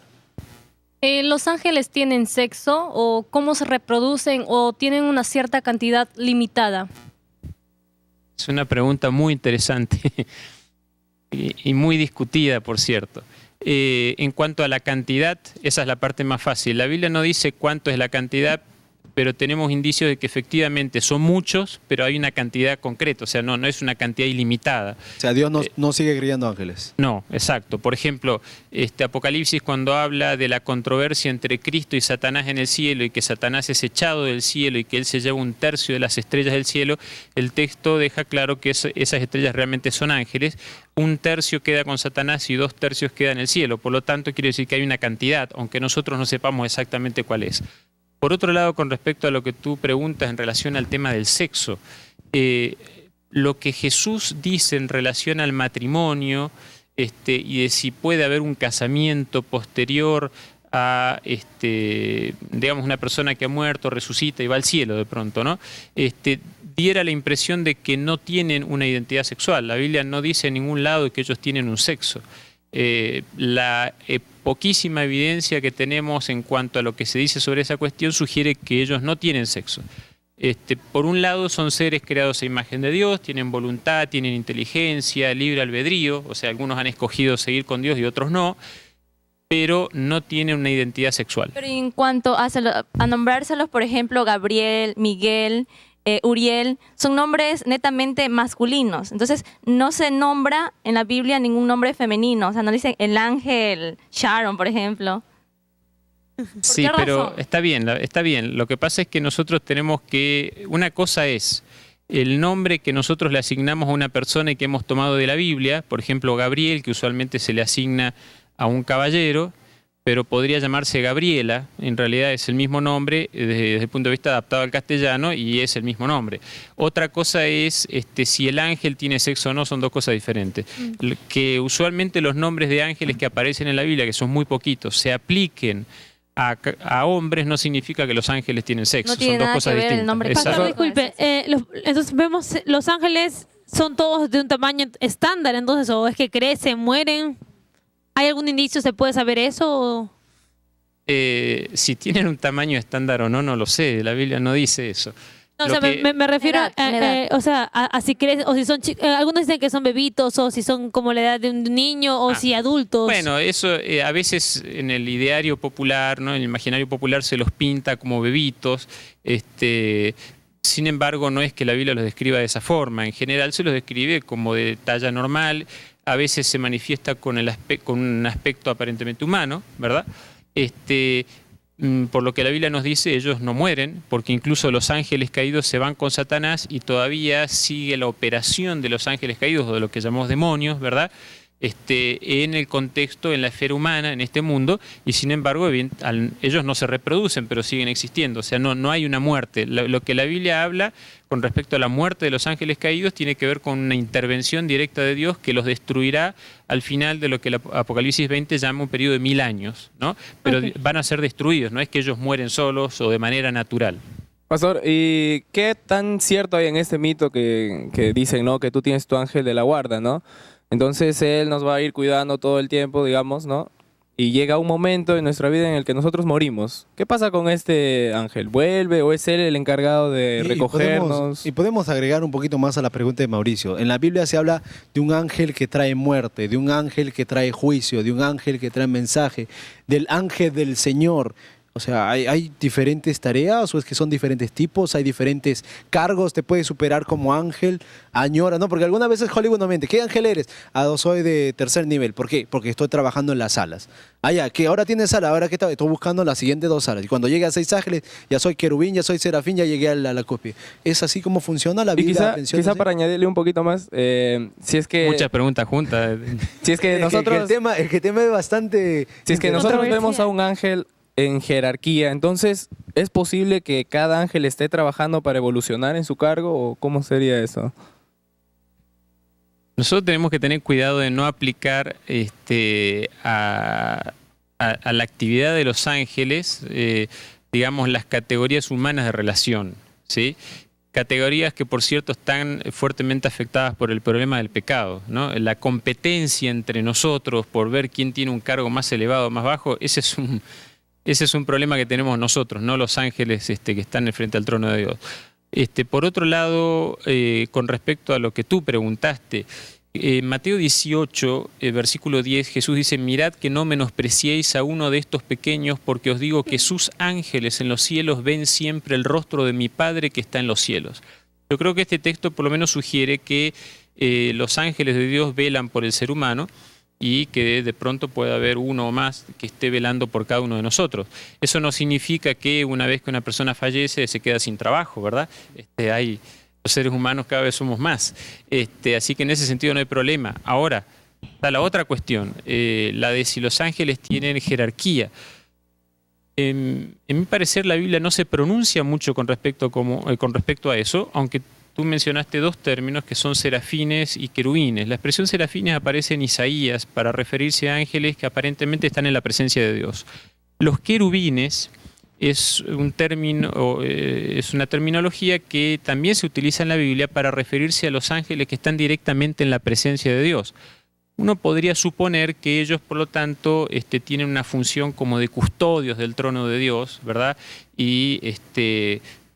¿Los ángeles tienen sexo o cómo se reproducen o tienen una cierta cantidad limitada? Es una pregunta muy interesante y muy discutida, por cierto. En cuanto a la cantidad, esa es la parte más fácil. La Biblia no dice cuánto es la cantidad, pero tenemos indicios de que efectivamente son muchos, pero hay una cantidad concreta, o sea, no es una cantidad ilimitada. O sea, Dios no sigue criando ángeles. No, exacto. Por ejemplo, Apocalipsis, cuando habla de la controversia entre Cristo y Satanás en el cielo y que Satanás es echado del cielo y que él se lleva 1/3 de las estrellas del cielo, el texto deja claro que esas estrellas realmente son ángeles. 1/3 queda con Satanás y 2/3 queda en el cielo. Por lo tanto, quiere decir que hay una cantidad, aunque nosotros no sepamos exactamente cuál es. Por otro lado, con respecto a lo que tú preguntas en relación al tema del sexo, lo que Jesús dice en relación al matrimonio y de si puede haber un casamiento posterior a, digamos, una persona que ha muerto, resucita y va al cielo de pronto, ¿no? Diera la impresión de que no tienen una identidad sexual. La Biblia no dice en ningún lado que ellos tienen un sexo. La poquísima evidencia que tenemos en cuanto a lo que se dice sobre esa cuestión sugiere que ellos no tienen sexo. Por un lado son seres creados a imagen de Dios, tienen voluntad, tienen inteligencia, libre albedrío, o sea, algunos han escogido seguir con Dios y otros no, pero no tienen una identidad sexual. Pero en cuanto a nombrárselos, por ejemplo, Gabriel, Miguel, Uriel, son nombres netamente masculinos. Entonces, no se nombra en la Biblia ningún nombre femenino. O sea, no dice el ángel Sharon, por ejemplo. Sí, pero está bien. Lo que pasa es que nosotros tenemos que... Una cosa es el nombre que nosotros le asignamos a una persona y que hemos tomado de la Biblia, por ejemplo, Gabriel, que usualmente se le asigna a un caballero, pero podría llamarse Gabriela, en realidad es el mismo nombre desde el punto de vista adaptado al castellano y es el mismo nombre. Otra cosa es si el ángel tiene sexo o no, son dos cosas diferentes. Que usualmente los nombres de ángeles que aparecen en la Biblia, que son muy poquitos, se apliquen a hombres no significa que los ángeles tienen sexo, no tiene son dos nada cosas que ver distintas. El nombre. Pastor, disculpe, entonces vemos los ángeles son todos de un tamaño estándar, entonces, o es que crecen, mueren. ¿Hay algún indicio, se puede saber eso? O? Si tienen un tamaño estándar o no, no lo sé. La Biblia no dice eso. No, o Lo sea, que- me refiero La edad. o sea, a si crees, o si son algunos dicen que son bebitos, o si son como la edad de un niño, o si adultos. Bueno, eso a veces en el ideario popular, ¿no? En el imaginario popular se los pinta como bebitos. Sin embargo, no es que la Biblia los describa de esa forma. En general se los describe como de talla normal. A veces se manifiesta con un aspecto aparentemente humano, ¿verdad? Por lo que la Biblia nos dice, ellos no mueren, porque incluso los ángeles caídos se van con Satanás y todavía sigue la operación de los ángeles caídos, o de lo que llamamos demonios, ¿verdad? En el contexto, en la esfera humana, en este mundo, y sin embargo ellos no se reproducen, pero siguen existiendo. O sea, no hay una muerte. Lo que la Biblia habla con respecto a la muerte de los ángeles caídos tiene que ver con una intervención directa de Dios que los destruirá al final de lo que el Apocalipsis 20 llama un periodo de 1000 años, ¿no? Pero van a ser destruidos, no es que ellos mueren solos o de manera natural. Pastor, ¿y qué tan cierto hay en este mito que dicen, ¿no? Que tú tienes tu ángel de la guarda, ¿no? Entonces él nos va a ir cuidando todo el tiempo, digamos, ¿no? Y llega un momento en nuestra vida en el que nosotros morimos. ¿Qué pasa con este ángel? ¿Vuelve o es él el encargado de recogernos? Y podemos agregar un poquito más a la pregunta de Mauricio. En la Biblia se habla de un ángel que trae muerte, de un ángel que trae juicio, de un ángel que trae mensaje, del ángel del Señor. O sea, ¿hay diferentes tareas o es que son diferentes tipos? ¿Hay diferentes cargos? ¿Te puedes superar como ángel? ¿Añora? No, porque algunas veces Hollywood nos miente. ¿Qué ángel eres? Soy de tercer nivel. ¿Por qué? Porque estoy trabajando en las salas. Ya, que ahora tienes sala, ahora que estoy buscando las siguientes 2 salas. Y cuando llegue a 6 ángeles, ya soy querubín, ya soy serafín, ya llegué a la copia. ¿Es así como funciona la Y vida? quizá para añadirle un poquito más, si es que... Muchas preguntas juntas. Si es que nosotros... El tema es bastante... Si es que nosotros vemos a un ángel en jerarquía, entonces, ¿es posible que cada ángel esté trabajando para evolucionar en su cargo o cómo sería eso? Nosotros tenemos que tener cuidado de no aplicar a la actividad de los ángeles, digamos, las categorías humanas de relación, ¿sí? Categorías que, por cierto, están fuertemente afectadas por el problema del pecado, ¿no? La competencia entre nosotros por ver quién tiene un cargo más elevado o más bajo, ese es un problema que tenemos nosotros, no los ángeles que están frente al trono de Dios. Por otro lado, con respecto a lo que tú preguntaste, Mateo 18, versículo 10, Jesús dice: mirad que no menospreciéis a uno de estos pequeños, porque os digo que sus ángeles en los cielos ven siempre el rostro de mi Padre que está en los cielos. Yo creo que este texto por lo menos sugiere que los ángeles de Dios velan por el ser humano, y que de pronto pueda haber uno o más que esté velando por cada uno de nosotros. Eso no significa que una vez que una persona fallece se queda sin trabajo, ¿verdad? Los seres humanos cada vez somos más. Así que en ese sentido no hay problema. Ahora, está la otra cuestión, la de si los ángeles tienen jerarquía. En mi parecer la Biblia no se pronuncia mucho con respecto a eso, aunque tú mencionaste 2 términos que son serafines y querubines. La expresión serafines aparece en Isaías para referirse a ángeles que aparentemente están en la presencia de Dios. Los querubines es un término, es una terminología que también se utiliza en la Biblia para referirse a los ángeles que están directamente en la presencia de Dios. Uno podría suponer que ellos, por lo tanto, tienen una función como de custodios del trono de Dios, ¿verdad? Y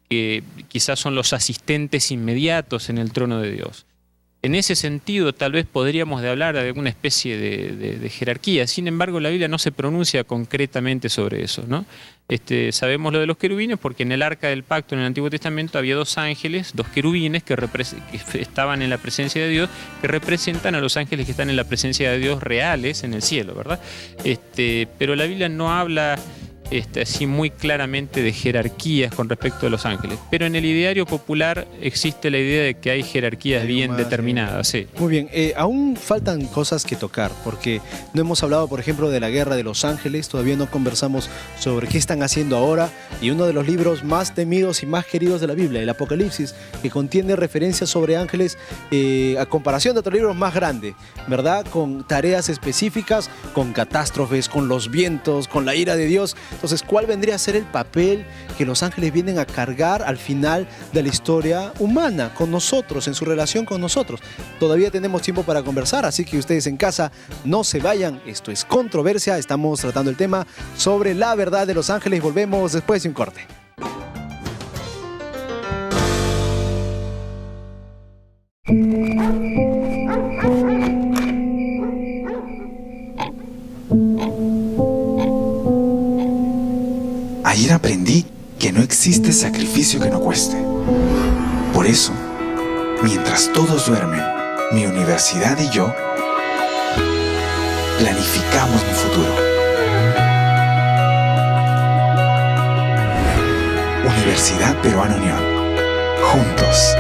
que quizás son los asistentes inmediatos en el trono de Dios. En ese sentido, tal vez podríamos hablar de alguna especie de jerarquía. Sin embargo, la Biblia no se pronuncia concretamente sobre eso, ¿no? Sabemos lo de los querubines porque en el Arca del Pacto en el Antiguo Testamento había 2 ángeles, 2 querubines que estaban en la presencia de Dios, que representan a los ángeles que están en la presencia de Dios reales en el cielo, ¿verdad? Pero la Biblia no habla así muy claramente de jerarquías con respecto a los ángeles. Pero en el ideario popular existe la idea de que hay jerarquías bien determinadas. Sí. Muy bien, aún faltan cosas que tocar, porque no hemos hablado, por ejemplo, de la guerra de los ángeles, todavía no conversamos sobre qué están haciendo ahora, y uno de los libros más temidos y más queridos de la Biblia, el Apocalipsis, que contiene referencias sobre ángeles a comparación de otros libros más grandes, ¿verdad? Con tareas específicas, con catástrofes, con los vientos, con la ira de Dios. Entonces, ¿cuál vendría a ser el papel que los ángeles vienen a cargar al final de la historia humana, con nosotros, en su relación con nosotros? Todavía tenemos tiempo para conversar, así que ustedes en casa no se vayan. Esto es Controversia, estamos tratando el tema sobre la verdad de los ángeles. Volvemos después de un corte. Ayer aprendí que no existe sacrificio que no cueste. Por eso, mientras todos duermen, mi universidad y yo planificamos mi futuro. Universidad Peruana Unión. Juntos.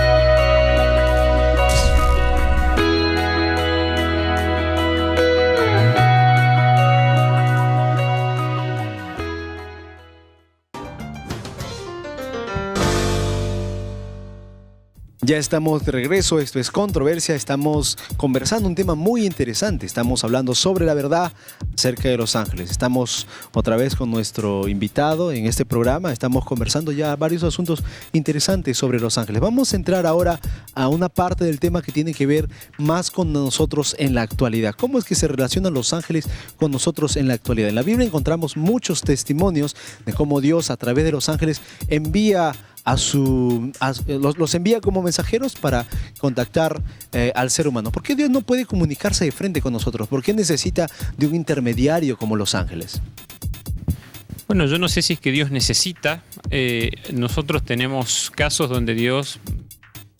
Ya estamos de regreso, esto es Controversia, estamos conversando un tema muy interesante, estamos hablando sobre la verdad acerca de los ángeles. Estamos otra vez con nuestro invitado en este programa, estamos conversando ya varios asuntos interesantes sobre los ángeles. Vamos a entrar ahora a una parte del tema que tiene que ver más con nosotros en la actualidad. ¿Cómo es que se relacionan los ángeles con nosotros en la actualidad? En la Biblia encontramos muchos testimonios de cómo Dios a través de los ángeles envía los envía como mensajeros para contactar al ser humano. ¿Por qué Dios no puede comunicarse de frente con nosotros? ¿Por qué necesita de un intermediario como los ángeles? Bueno, yo no sé si es que Dios necesita. Nosotros tenemos casos donde Dios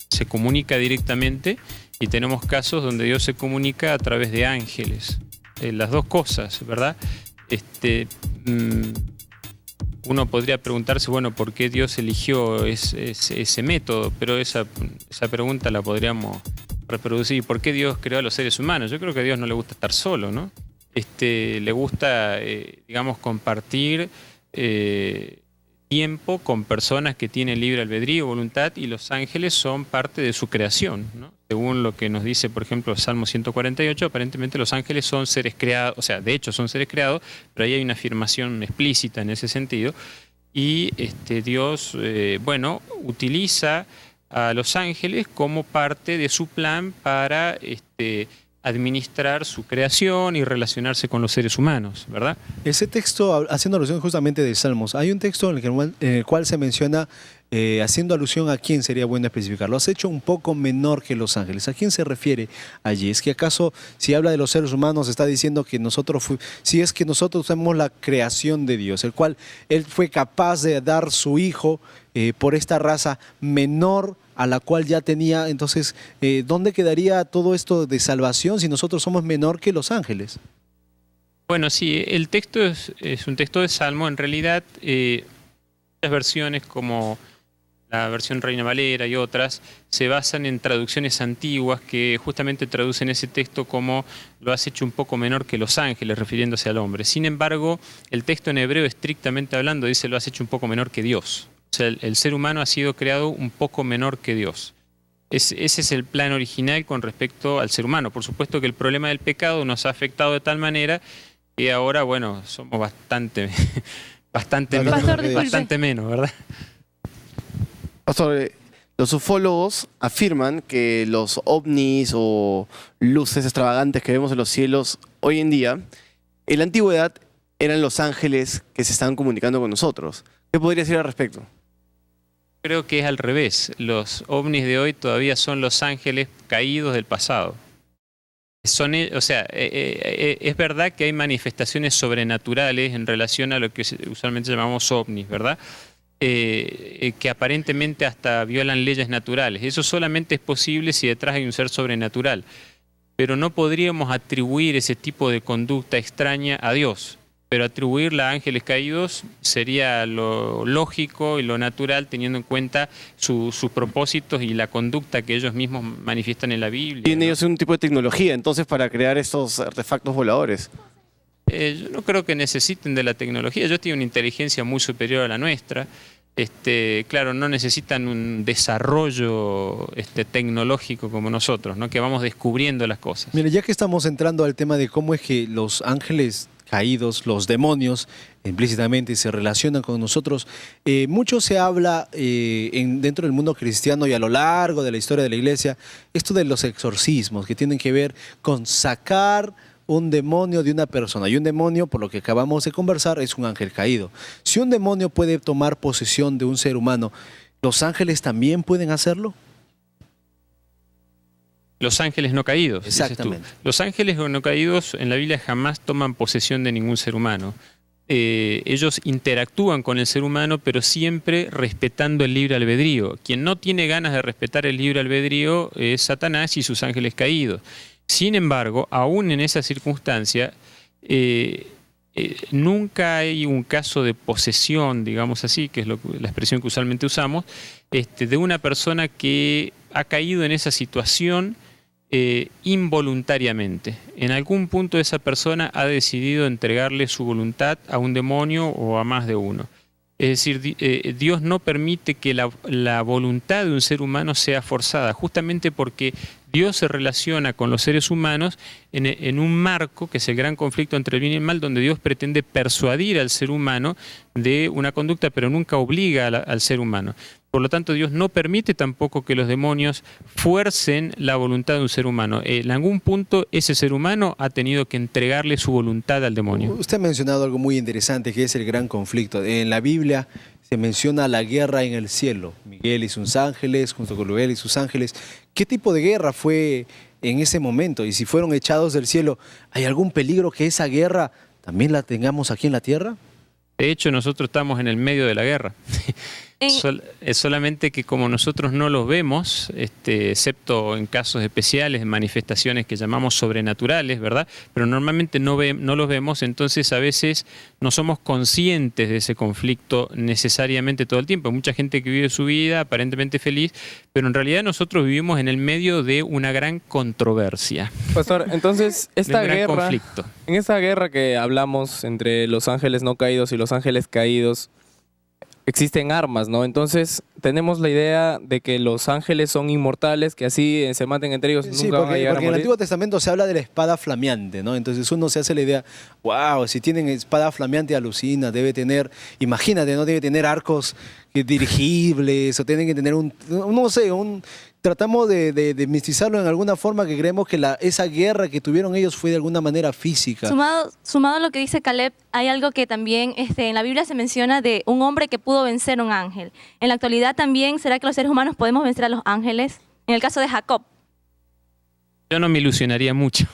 se comunica directamente y tenemos casos donde Dios se comunica a través de ángeles. Las dos cosas, ¿verdad? Uno podría preguntarse, bueno, ¿por qué Dios eligió ese método? Pero esa pregunta la podríamos reproducir. ¿Por qué Dios creó a los seres humanos? Yo creo que a Dios no le gusta estar solo, ¿no? Le gusta, digamos, compartir tiempo con personas que tienen libre albedrío, voluntad, y los ángeles son parte de su creación, ¿no? Según lo que nos dice, por ejemplo, Salmo 148, aparentemente los ángeles son seres creados, o sea, de hecho son seres creados, pero ahí hay una afirmación explícita en ese sentido, y Dios, bueno, utiliza a los ángeles como parte de su plan para administrar su creación y relacionarse con los seres humanos, ¿verdad? Ese texto, haciendo alusión justamente de Salmos, hay un texto en el cual se menciona, haciendo alusión a quién sería bueno especificar. Lo has hecho un poco menor que los ángeles. ¿A quién se refiere allí? ¿Es que acaso, si habla de los seres humanos, está diciendo que si es que nosotros somos la creación de Dios, el cual Él fue capaz de dar su Hijo por esta raza menor a la cual ya tenía? Entonces, ¿dónde quedaría todo esto de salvación si nosotros somos menor que los ángeles? Bueno, sí, el texto es un texto de Salmo. En realidad, las versiones como la versión Reina Valera y otras se basan en traducciones antiguas que justamente traducen ese texto como lo has hecho un poco menor que los ángeles, refiriéndose al hombre. Sin embargo, el texto en hebreo, estrictamente hablando, dice lo has hecho un poco menor que Dios. O sea, el ser humano ha sido creado un poco menor que Dios. Ese es el plan original con respecto al ser humano. Por supuesto que el problema del pecado nos ha afectado de tal manera que ahora, bueno, somos bastante menos, ¿verdad? Pastor, los ufólogos afirman que los ovnis o luces extravagantes que vemos en los cielos hoy en día, en la antigüedad eran los ángeles que se estaban comunicando con nosotros. ¿Qué podría decir al respecto? Creo que es al revés. Los ovnis de hoy todavía son los ángeles caídos del pasado. O sea, es verdad que hay manifestaciones sobrenaturales en relación a lo que usualmente llamamos ovnis, ¿verdad? Que aparentemente hasta violan leyes naturales. Eso solamente es posible si detrás hay un ser sobrenatural. Pero no podríamos atribuir ese tipo de conducta extraña a Dios. Pero atribuirla a ángeles caídos sería lo lógico y lo natural, teniendo en cuenta sus propósitos y la conducta que ellos mismos manifiestan en la Biblia. Tienen ellos un tipo de tecnología, entonces, para crear estos artefactos voladores. Yo no creo que necesiten de la tecnología. Ellos tienen una inteligencia muy superior a la nuestra. Claro, no necesitan un desarrollo tecnológico como nosotros, ¿no? Que vamos descubriendo las cosas. Mire, ya que estamos entrando al tema de cómo es que los ángeles caídos, los demonios, implícitamente se relacionan con nosotros. Mucho se habla dentro del mundo cristiano y a lo largo de la historia de la iglesia, esto de los exorcismos, que tienen que ver con sacar un demonio de una persona. Y un demonio, por lo que acabamos de conversar, es un ángel caído. Si un demonio puede tomar posesión de un ser humano, ¿los ángeles también pueden hacerlo? Los ángeles no caídos. Exactamente. Los ángeles no caídos en la Biblia jamás toman posesión de ningún ser humano. Ellos interactúan con el ser humano, pero siempre respetando el libre albedrío. Quien no tiene ganas de respetar el libre albedrío es Satanás y sus ángeles caídos. Sin embargo, aún en esa circunstancia, nunca hay un caso de posesión, digamos así, que es la expresión que usualmente usamos, de una persona que ha caído en esa situación involuntariamente. En algún punto esa persona ha decidido entregarle su voluntad a un demonio o a más de uno. Es decir, Dios no permite que la voluntad de un ser humano sea forzada, justamente porque Dios se relaciona con los seres humanos en un marco, que es el gran conflicto entre el bien y el mal, donde Dios pretende persuadir al ser humano de una conducta, pero nunca obliga al ser humano. Por lo tanto, Dios no permite tampoco que los demonios fuercen la voluntad de un ser humano. En algún punto ese ser humano ha tenido que entregarle su voluntad al demonio. Usted ha mencionado algo muy interesante, que es el gran conflicto. En la Biblia se menciona la guerra en el cielo. Miguel y sus ángeles, junto con Luel y sus ángeles. ¿Qué tipo de guerra fue en ese momento? Y si fueron echados del cielo, ¿hay algún peligro que esa guerra también la tengamos aquí en la tierra? De hecho, nosotros estamos en el medio de la guerra. Es solamente que como nosotros no los vemos, excepto en casos especiales, en manifestaciones que llamamos sobrenaturales, ¿verdad? Pero normalmente no los vemos, entonces a veces no somos conscientes de ese conflicto necesariamente todo el tiempo. Hay mucha gente que vive su vida aparentemente feliz, pero en realidad nosotros vivimos en el medio de una gran controversia. Pastor, entonces esta de un gran guerra, conflicto. en esta guerra que hablamos entre los ángeles no caídos y los ángeles caídos, existen armas, ¿no? Entonces tenemos la idea de que los ángeles son inmortales, que así se maten entre ellos, Sí, nunca van a llegar a porque en el morir. Antiguo Testamento se habla de la espada flameante, ¿no? Entonces uno se hace la idea, wow, si tienen espada flameante alucina, debe tener, imagínate, ¿no? Debe tener arcos dirigibles, o tienen que tener tratamos de mistizarlo en alguna forma, que creemos que esa guerra que tuvieron ellos fue de alguna manera física. Sumado a lo que dice Caleb, hay algo que también en la Biblia se menciona de un hombre que pudo vencer a un ángel. En la actualidad también, ¿será que los seres humanos podemos vencer a los ángeles? En el caso de Jacob. Yo no me ilusionaría mucho.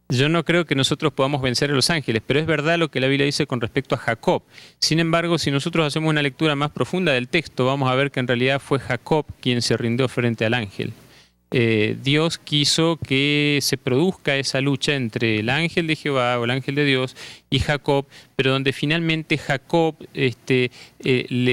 Yo no creo que nosotros podamos vencer a los ángeles, pero es verdad lo que la Biblia dice con respecto a Jacob. Sin embargo, si nosotros hacemos una lectura más profunda del texto, vamos a ver que en realidad fue Jacob quien se rindió frente al ángel. Dios quiso que se produzca esa lucha entre el ángel de Jehová o el ángel de Dios y Jacob, pero donde finalmente Jacob le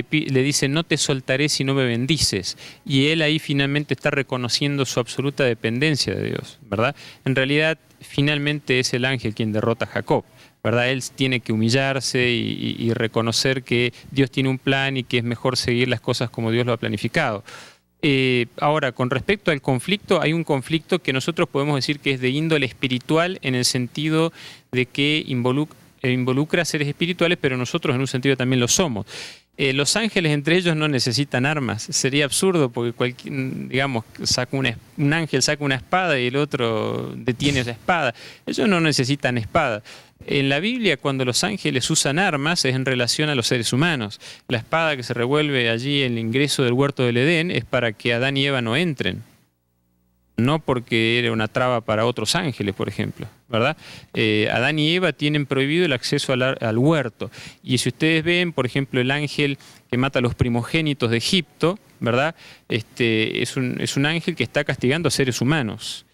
dice: no te soltaré si no me bendices, y él ahí finalmente está reconociendo su absoluta dependencia de Dios, ¿verdad? En realidad finalmente es el ángel quien derrota a Jacob, ¿verdad? Él tiene que humillarse y reconocer que Dios tiene un plan y que es mejor seguir las cosas como Dios lo ha planificado. Ahora, con respecto al conflicto, hay un conflicto que nosotros podemos decir que es de índole espiritual, en el sentido de que involucra seres espirituales, pero nosotros en un sentido también lo somos. Los ángeles entre ellos no necesitan armas. Sería absurdo porque un ángel saca una espada y el otro detiene esa espada. Ellos no necesitan espada. En la Biblia, cuando los ángeles usan armas, es en relación a los seres humanos. La espada que se revuelve allí en el ingreso del huerto del Edén es para que Adán y Eva no entren. No porque era una traba para otros ángeles, por ejemplo, ¿verdad? Adán y Eva tienen prohibido el acceso al huerto. Y si ustedes ven, por ejemplo, el ángel que mata a los primogénitos de Egipto, ¿verdad? Es un ángel que está castigando a seres humanos.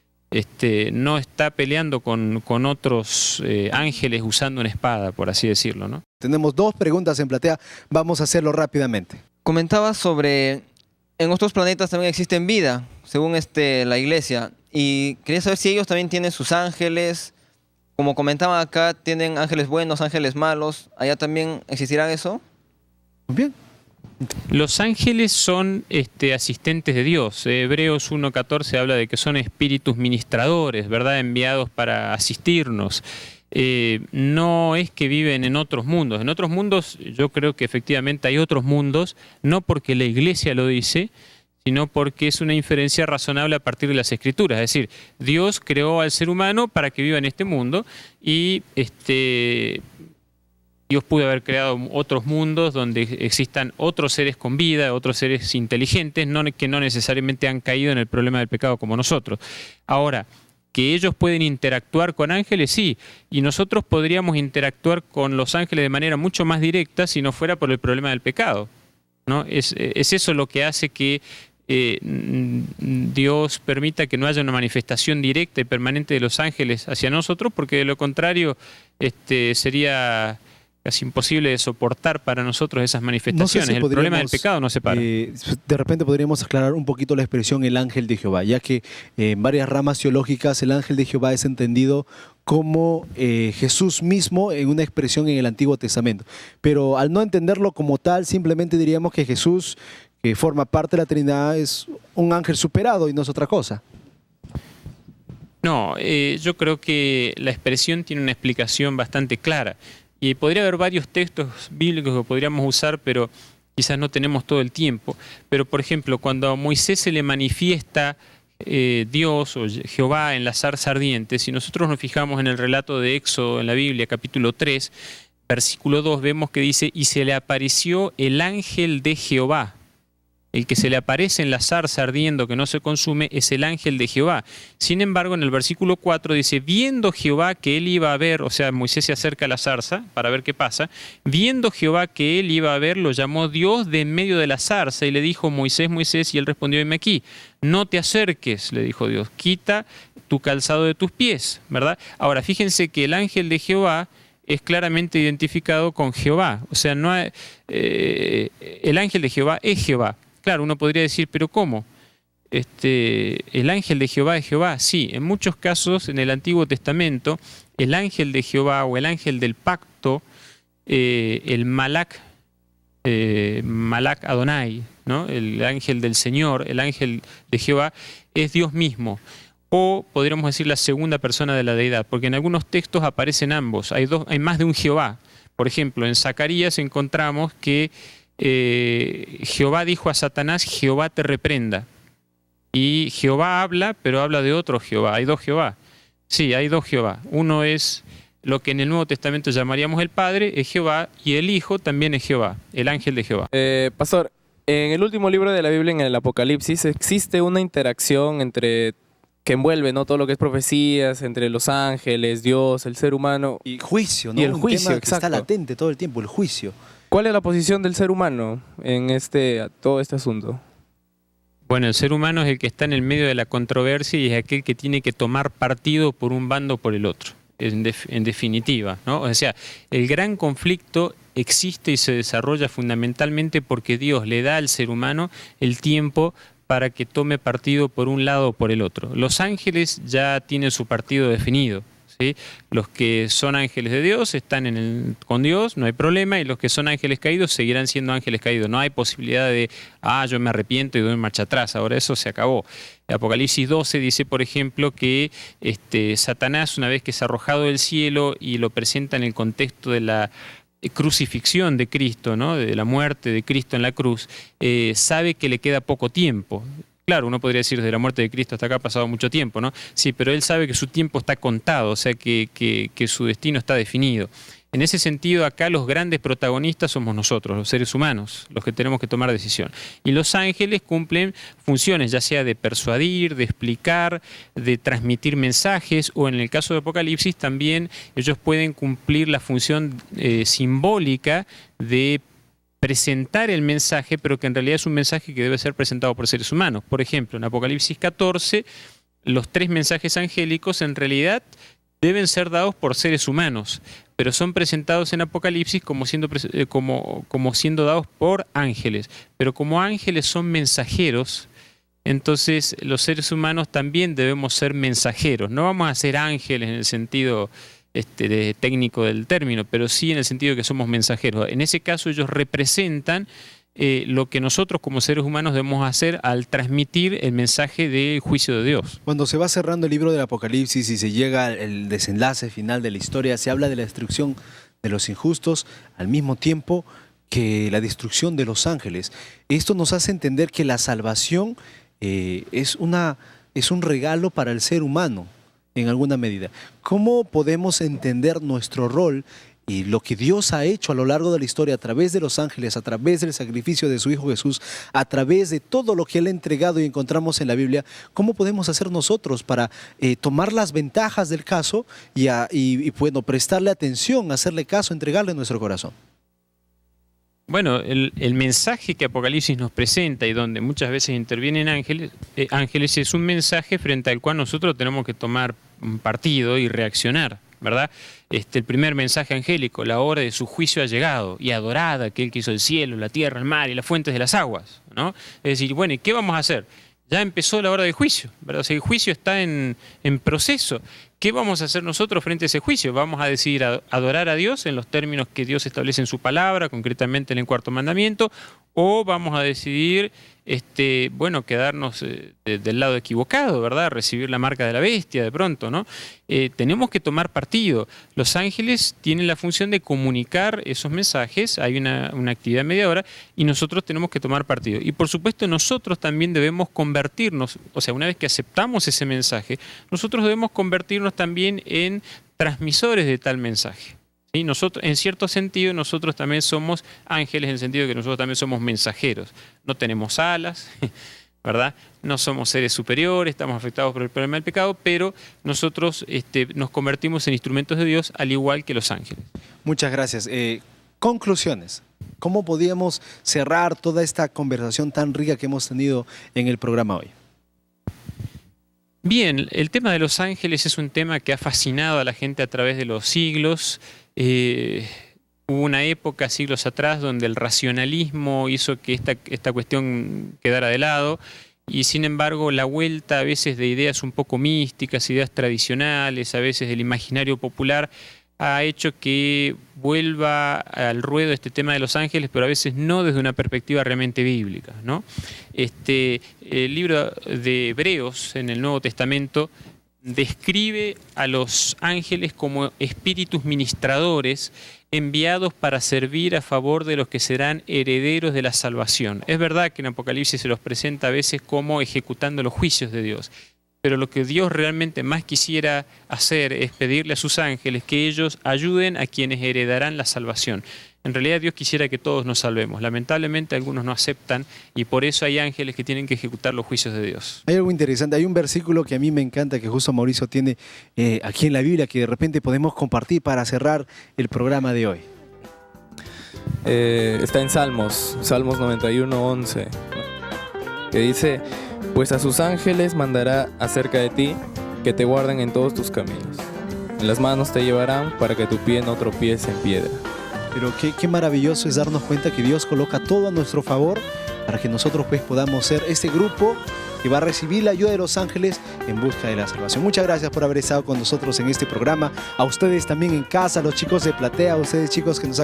No está peleando con otros ángeles usando una espada, por así decirlo, ¿no? Tenemos 2 preguntas en platea, vamos a hacerlo rápidamente. Comentaba sobre, en otros planetas también existen vida, según la iglesia, y quería saber si ellos también tienen sus ángeles. Como comentaban acá, tienen ángeles buenos, ángeles malos. ¿Allá también existirá eso? Bien. Los ángeles son asistentes de Dios. Hebreos 1.14 habla de que son espíritus ministradores, ¿verdad? Enviados para asistirnos. No es que viven en otros mundos. En otros mundos yo creo que efectivamente hay otros mundos, no porque la Iglesia lo dice, sino porque es una inferencia razonable a partir de las Escrituras. Es decir, Dios creó al ser humano para que viva en este mundo y Dios pudo haber creado otros mundos donde existan otros seres con vida, otros seres inteligentes, que no necesariamente han caído en el problema del pecado como nosotros. Ahora, que ellos pueden interactuar con ángeles, sí, y nosotros podríamos interactuar con los ángeles de manera mucho más directa si no fuera por el problema del pecado, ¿no? Es eso lo que hace que Dios permita que no haya una manifestación directa y permanente de los ángeles hacia nosotros, porque de lo contrario sería casi imposible de soportar para nosotros esas manifestaciones. No sé si el problema del pecado nos separa. De repente podríamos aclarar un poquito la expresión el ángel de Jehová, ya que en varias ramas teológicas el ángel de Jehová es entendido como Jesús mismo en una expresión en el Antiguo Testamento. Pero al no entenderlo como tal, simplemente diríamos que Jesús, que forma parte de la Trinidad, es un ángel superado y no es otra cosa. No, yo creo que la expresión tiene una explicación bastante clara. Y podría haber varios textos bíblicos que podríamos usar, pero quizás no tenemos todo el tiempo. Pero, por ejemplo, cuando a Moisés se le manifiesta Dios o Jehová en la zarza ardiente, si nosotros nos fijamos en el relato de Éxodo en la Biblia, capítulo 3, versículo 2, vemos que dice, y se le apareció el ángel de Jehová. El que se le aparece en la zarza ardiendo que no se consume es el ángel de Jehová. Sin embargo, en el versículo 4 dice, viendo Jehová que él iba a ver, o sea, Moisés se acerca a la zarza para ver qué pasa, viendo Jehová que él iba a ver, lo llamó Dios de en medio de la zarza y le dijo, Moisés, Moisés, y él respondió, heme aquí. No te acerques, le dijo Dios, quita tu calzado de tus pies, ¿verdad? Ahora, fíjense que el ángel de Jehová es claramente identificado con Jehová. O sea, no hay, el ángel de Jehová es Jehová. Claro, uno podría decir, ¿pero cómo? ¿El ángel de Jehová es Jehová? Sí, en muchos casos en el Antiguo Testamento, el ángel de Jehová o el ángel del pacto, el Malak Adonai, ¿no? El ángel del Señor, el ángel de Jehová, es Dios mismo. O podríamos decir la segunda persona de la deidad, porque en algunos textos aparecen ambos, hay más de un Jehová. Por ejemplo, en Zacarías encontramos que Jehová dijo a Satanás, Jehová te reprenda. Y Jehová habla, pero habla de otro Jehová. Hay dos Jehová. Sí, hay dos Jehová. Uno es lo que en el Nuevo Testamento llamaríamos el Padre, es Jehová, y el Hijo también es Jehová, el ángel de Jehová. Pastor, en el último libro de la Biblia, en el Apocalipsis, existe una interacción entre que envuelve, ¿no?, todo lo que es profecías, entre los ángeles, Dios, el ser humano. Y juicio, ¿no? Y el Un juicio, tema que exacto. está latente todo el tiempo, el juicio. ¿Cuál es la posición del ser humano en todo este asunto? Bueno, el ser humano es el que está en el medio de la controversia y es aquel que tiene que tomar partido por un bando o por el otro, en definitiva, ¿no? O sea, el gran conflicto existe y se desarrolla fundamentalmente porque Dios le da al ser humano el tiempo para que tome partido por un lado o por el otro. Los ángeles ya tienen su partido definido, ¿sí? Los que son ángeles de Dios están con Dios, no hay problema, y los que son ángeles caídos seguirán siendo ángeles caídos. No hay posibilidad de, yo me arrepiento y doy marcha atrás, ahora eso se acabó. Apocalipsis 12 dice, por ejemplo, que Satanás, una vez que es arrojado del cielo y lo presenta en el contexto de la crucifixión de Cristo, ¿no?, de la muerte de Cristo en la cruz, sabe que le queda poco tiempo. Claro, uno podría decir, desde la muerte de Cristo hasta acá ha pasado mucho tiempo, ¿no? Sí, pero él sabe que su tiempo está contado, o sea que su destino está definido. En ese sentido, acá los grandes protagonistas somos nosotros, los seres humanos, los que tenemos que tomar decisión. Y los ángeles cumplen funciones, ya sea de persuadir, de explicar, de transmitir mensajes, o en el caso de Apocalipsis también ellos pueden cumplir la función simbólica de presentar el mensaje, pero que en realidad es un mensaje que debe ser presentado por seres humanos. Por ejemplo, en Apocalipsis 14, los 3 mensajes angélicos en realidad deben ser dados por seres humanos, pero son presentados en Apocalipsis como siendo dados por ángeles. Pero como ángeles son mensajeros, entonces los seres humanos también debemos ser mensajeros. No vamos a ser ángeles en el sentido técnico del término, pero sí en el sentido de que somos mensajeros. En ese caso ellos representan lo que nosotros como seres humanos debemos hacer al transmitir el mensaje del juicio de Dios. Cuando se va cerrando el libro del Apocalipsis y se llega al desenlace final de la historia, se habla de la destrucción de los injustos al mismo tiempo que la destrucción de los ángeles. Esto nos hace entender que la salvación es un regalo para el ser humano en alguna medida. ¿Cómo podemos entender nuestro rol y lo que Dios ha hecho a lo largo de la historia a través de los ángeles, a través del sacrificio de su Hijo Jesús, a través de todo lo que Él ha entregado y encontramos en la Biblia? ¿Cómo podemos hacer nosotros para tomar las ventajas del caso y bueno, prestarle atención, hacerle caso, entregarle nuestro corazón? Bueno, el mensaje que Apocalipsis nos presenta y donde muchas veces intervienen ángeles es un mensaje frente al cual nosotros tenemos que tomar partido y reaccionar, ¿verdad? El primer mensaje angélico: la hora de su juicio ha llegado, y adorad a aquel que hizo el cielo, la tierra, el mar y las fuentes de las aguas, ¿no? Es decir, bueno, ¿y qué vamos a hacer? Ya empezó la hora del juicio, ¿verdad? O sea, el juicio está en proceso. ¿Qué vamos a hacer nosotros frente a ese juicio? ¿Vamos a decidir adorar a Dios en los términos que Dios establece en su palabra, concretamente en el cuarto mandamiento? ¿O vamos a decidir, bueno, quedarnos del lado equivocado, ¿verdad? Recibir la marca de la bestia de pronto, ¿no? Tenemos que tomar partido. Los ángeles tienen la función de comunicar esos mensajes, hay una actividad mediadora, y nosotros tenemos que tomar partido. Y por supuesto nosotros también debemos convertirnos, o sea, una vez que aceptamos ese mensaje, nosotros debemos convertirnos también en transmisores de tal mensaje. ¿Sí? Nosotros, en cierto sentido, nosotros también somos ángeles, en el sentido de que nosotros también somos mensajeros. No tenemos alas, ¿verdad? No somos seres superiores, estamos afectados por el problema del pecado, pero nosotros nos convertimos en instrumentos de Dios al igual que los ángeles. Muchas gracias. Conclusiones. ¿Cómo podíamos cerrar toda esta conversación tan rica que hemos tenido en el programa hoy? Bien, el tema de los ángeles es un tema que ha fascinado a la gente a través de los siglos. Hubo una época, siglos atrás, donde el racionalismo hizo que esta cuestión quedara de lado, y sin embargo la vuelta a veces de ideas un poco místicas, ideas tradicionales, a veces del imaginario popular, ha hecho que vuelva al ruedo este tema de los ángeles, pero a veces no desde una perspectiva realmente bíblica, ¿no? El libro de Hebreos en el Nuevo Testamento describe a los ángeles como espíritus ministradores enviados para servir a favor de los que serán herederos de la salvación. Es verdad que en Apocalipsis se los presenta a veces como ejecutando los juicios de Dios, pero lo que Dios realmente más quisiera hacer es pedirle a sus ángeles que ellos ayuden a quienes heredarán la salvación. En realidad Dios quisiera que todos nos salvemos. Lamentablemente algunos no aceptan, y por eso hay ángeles que tienen que ejecutar los juicios de Dios. Hay algo interesante, hay un versículo que a mí me encanta, que justo Mauricio tiene aquí en la Biblia, que de repente podemos compartir para cerrar el programa de hoy. Está en Salmos 91:11, que dice: pues a sus ángeles mandará acerca de ti, que te guarden en todos tus caminos. En las manos te llevarán para que tu pie no tropiece en piedra. Pero qué maravilloso es darnos cuenta que Dios coloca todo a nuestro favor para que nosotros pues podamos ser este grupo que va a recibir la ayuda de los ángeles en busca de la salvación. Muchas gracias por haber estado con nosotros en este programa. A ustedes también en casa, a los chicos de Platea, a ustedes chicos que nos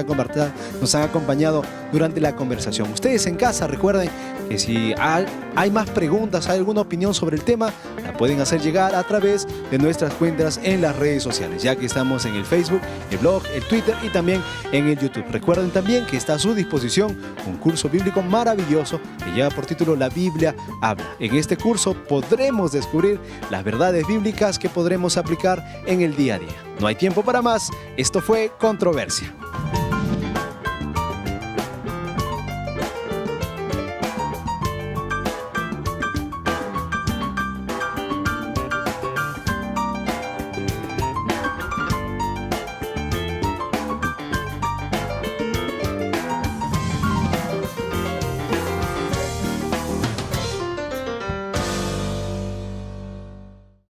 han acompañado durante la conversación. Ustedes en casa, recuerden que si hay más preguntas, hay alguna opinión sobre el tema, la pueden hacer llegar a través de nuestras cuentas en las redes sociales, ya que estamos en el Facebook, el blog, el Twitter y también en el YouTube. Recuerden también que está a su disposición un curso bíblico maravilloso que lleva por título La Biblia Habla. En este curso podremos descubrir las verdades bíblicas que podremos aplicar en el día a día. No hay tiempo para más. Esto fue Controversia.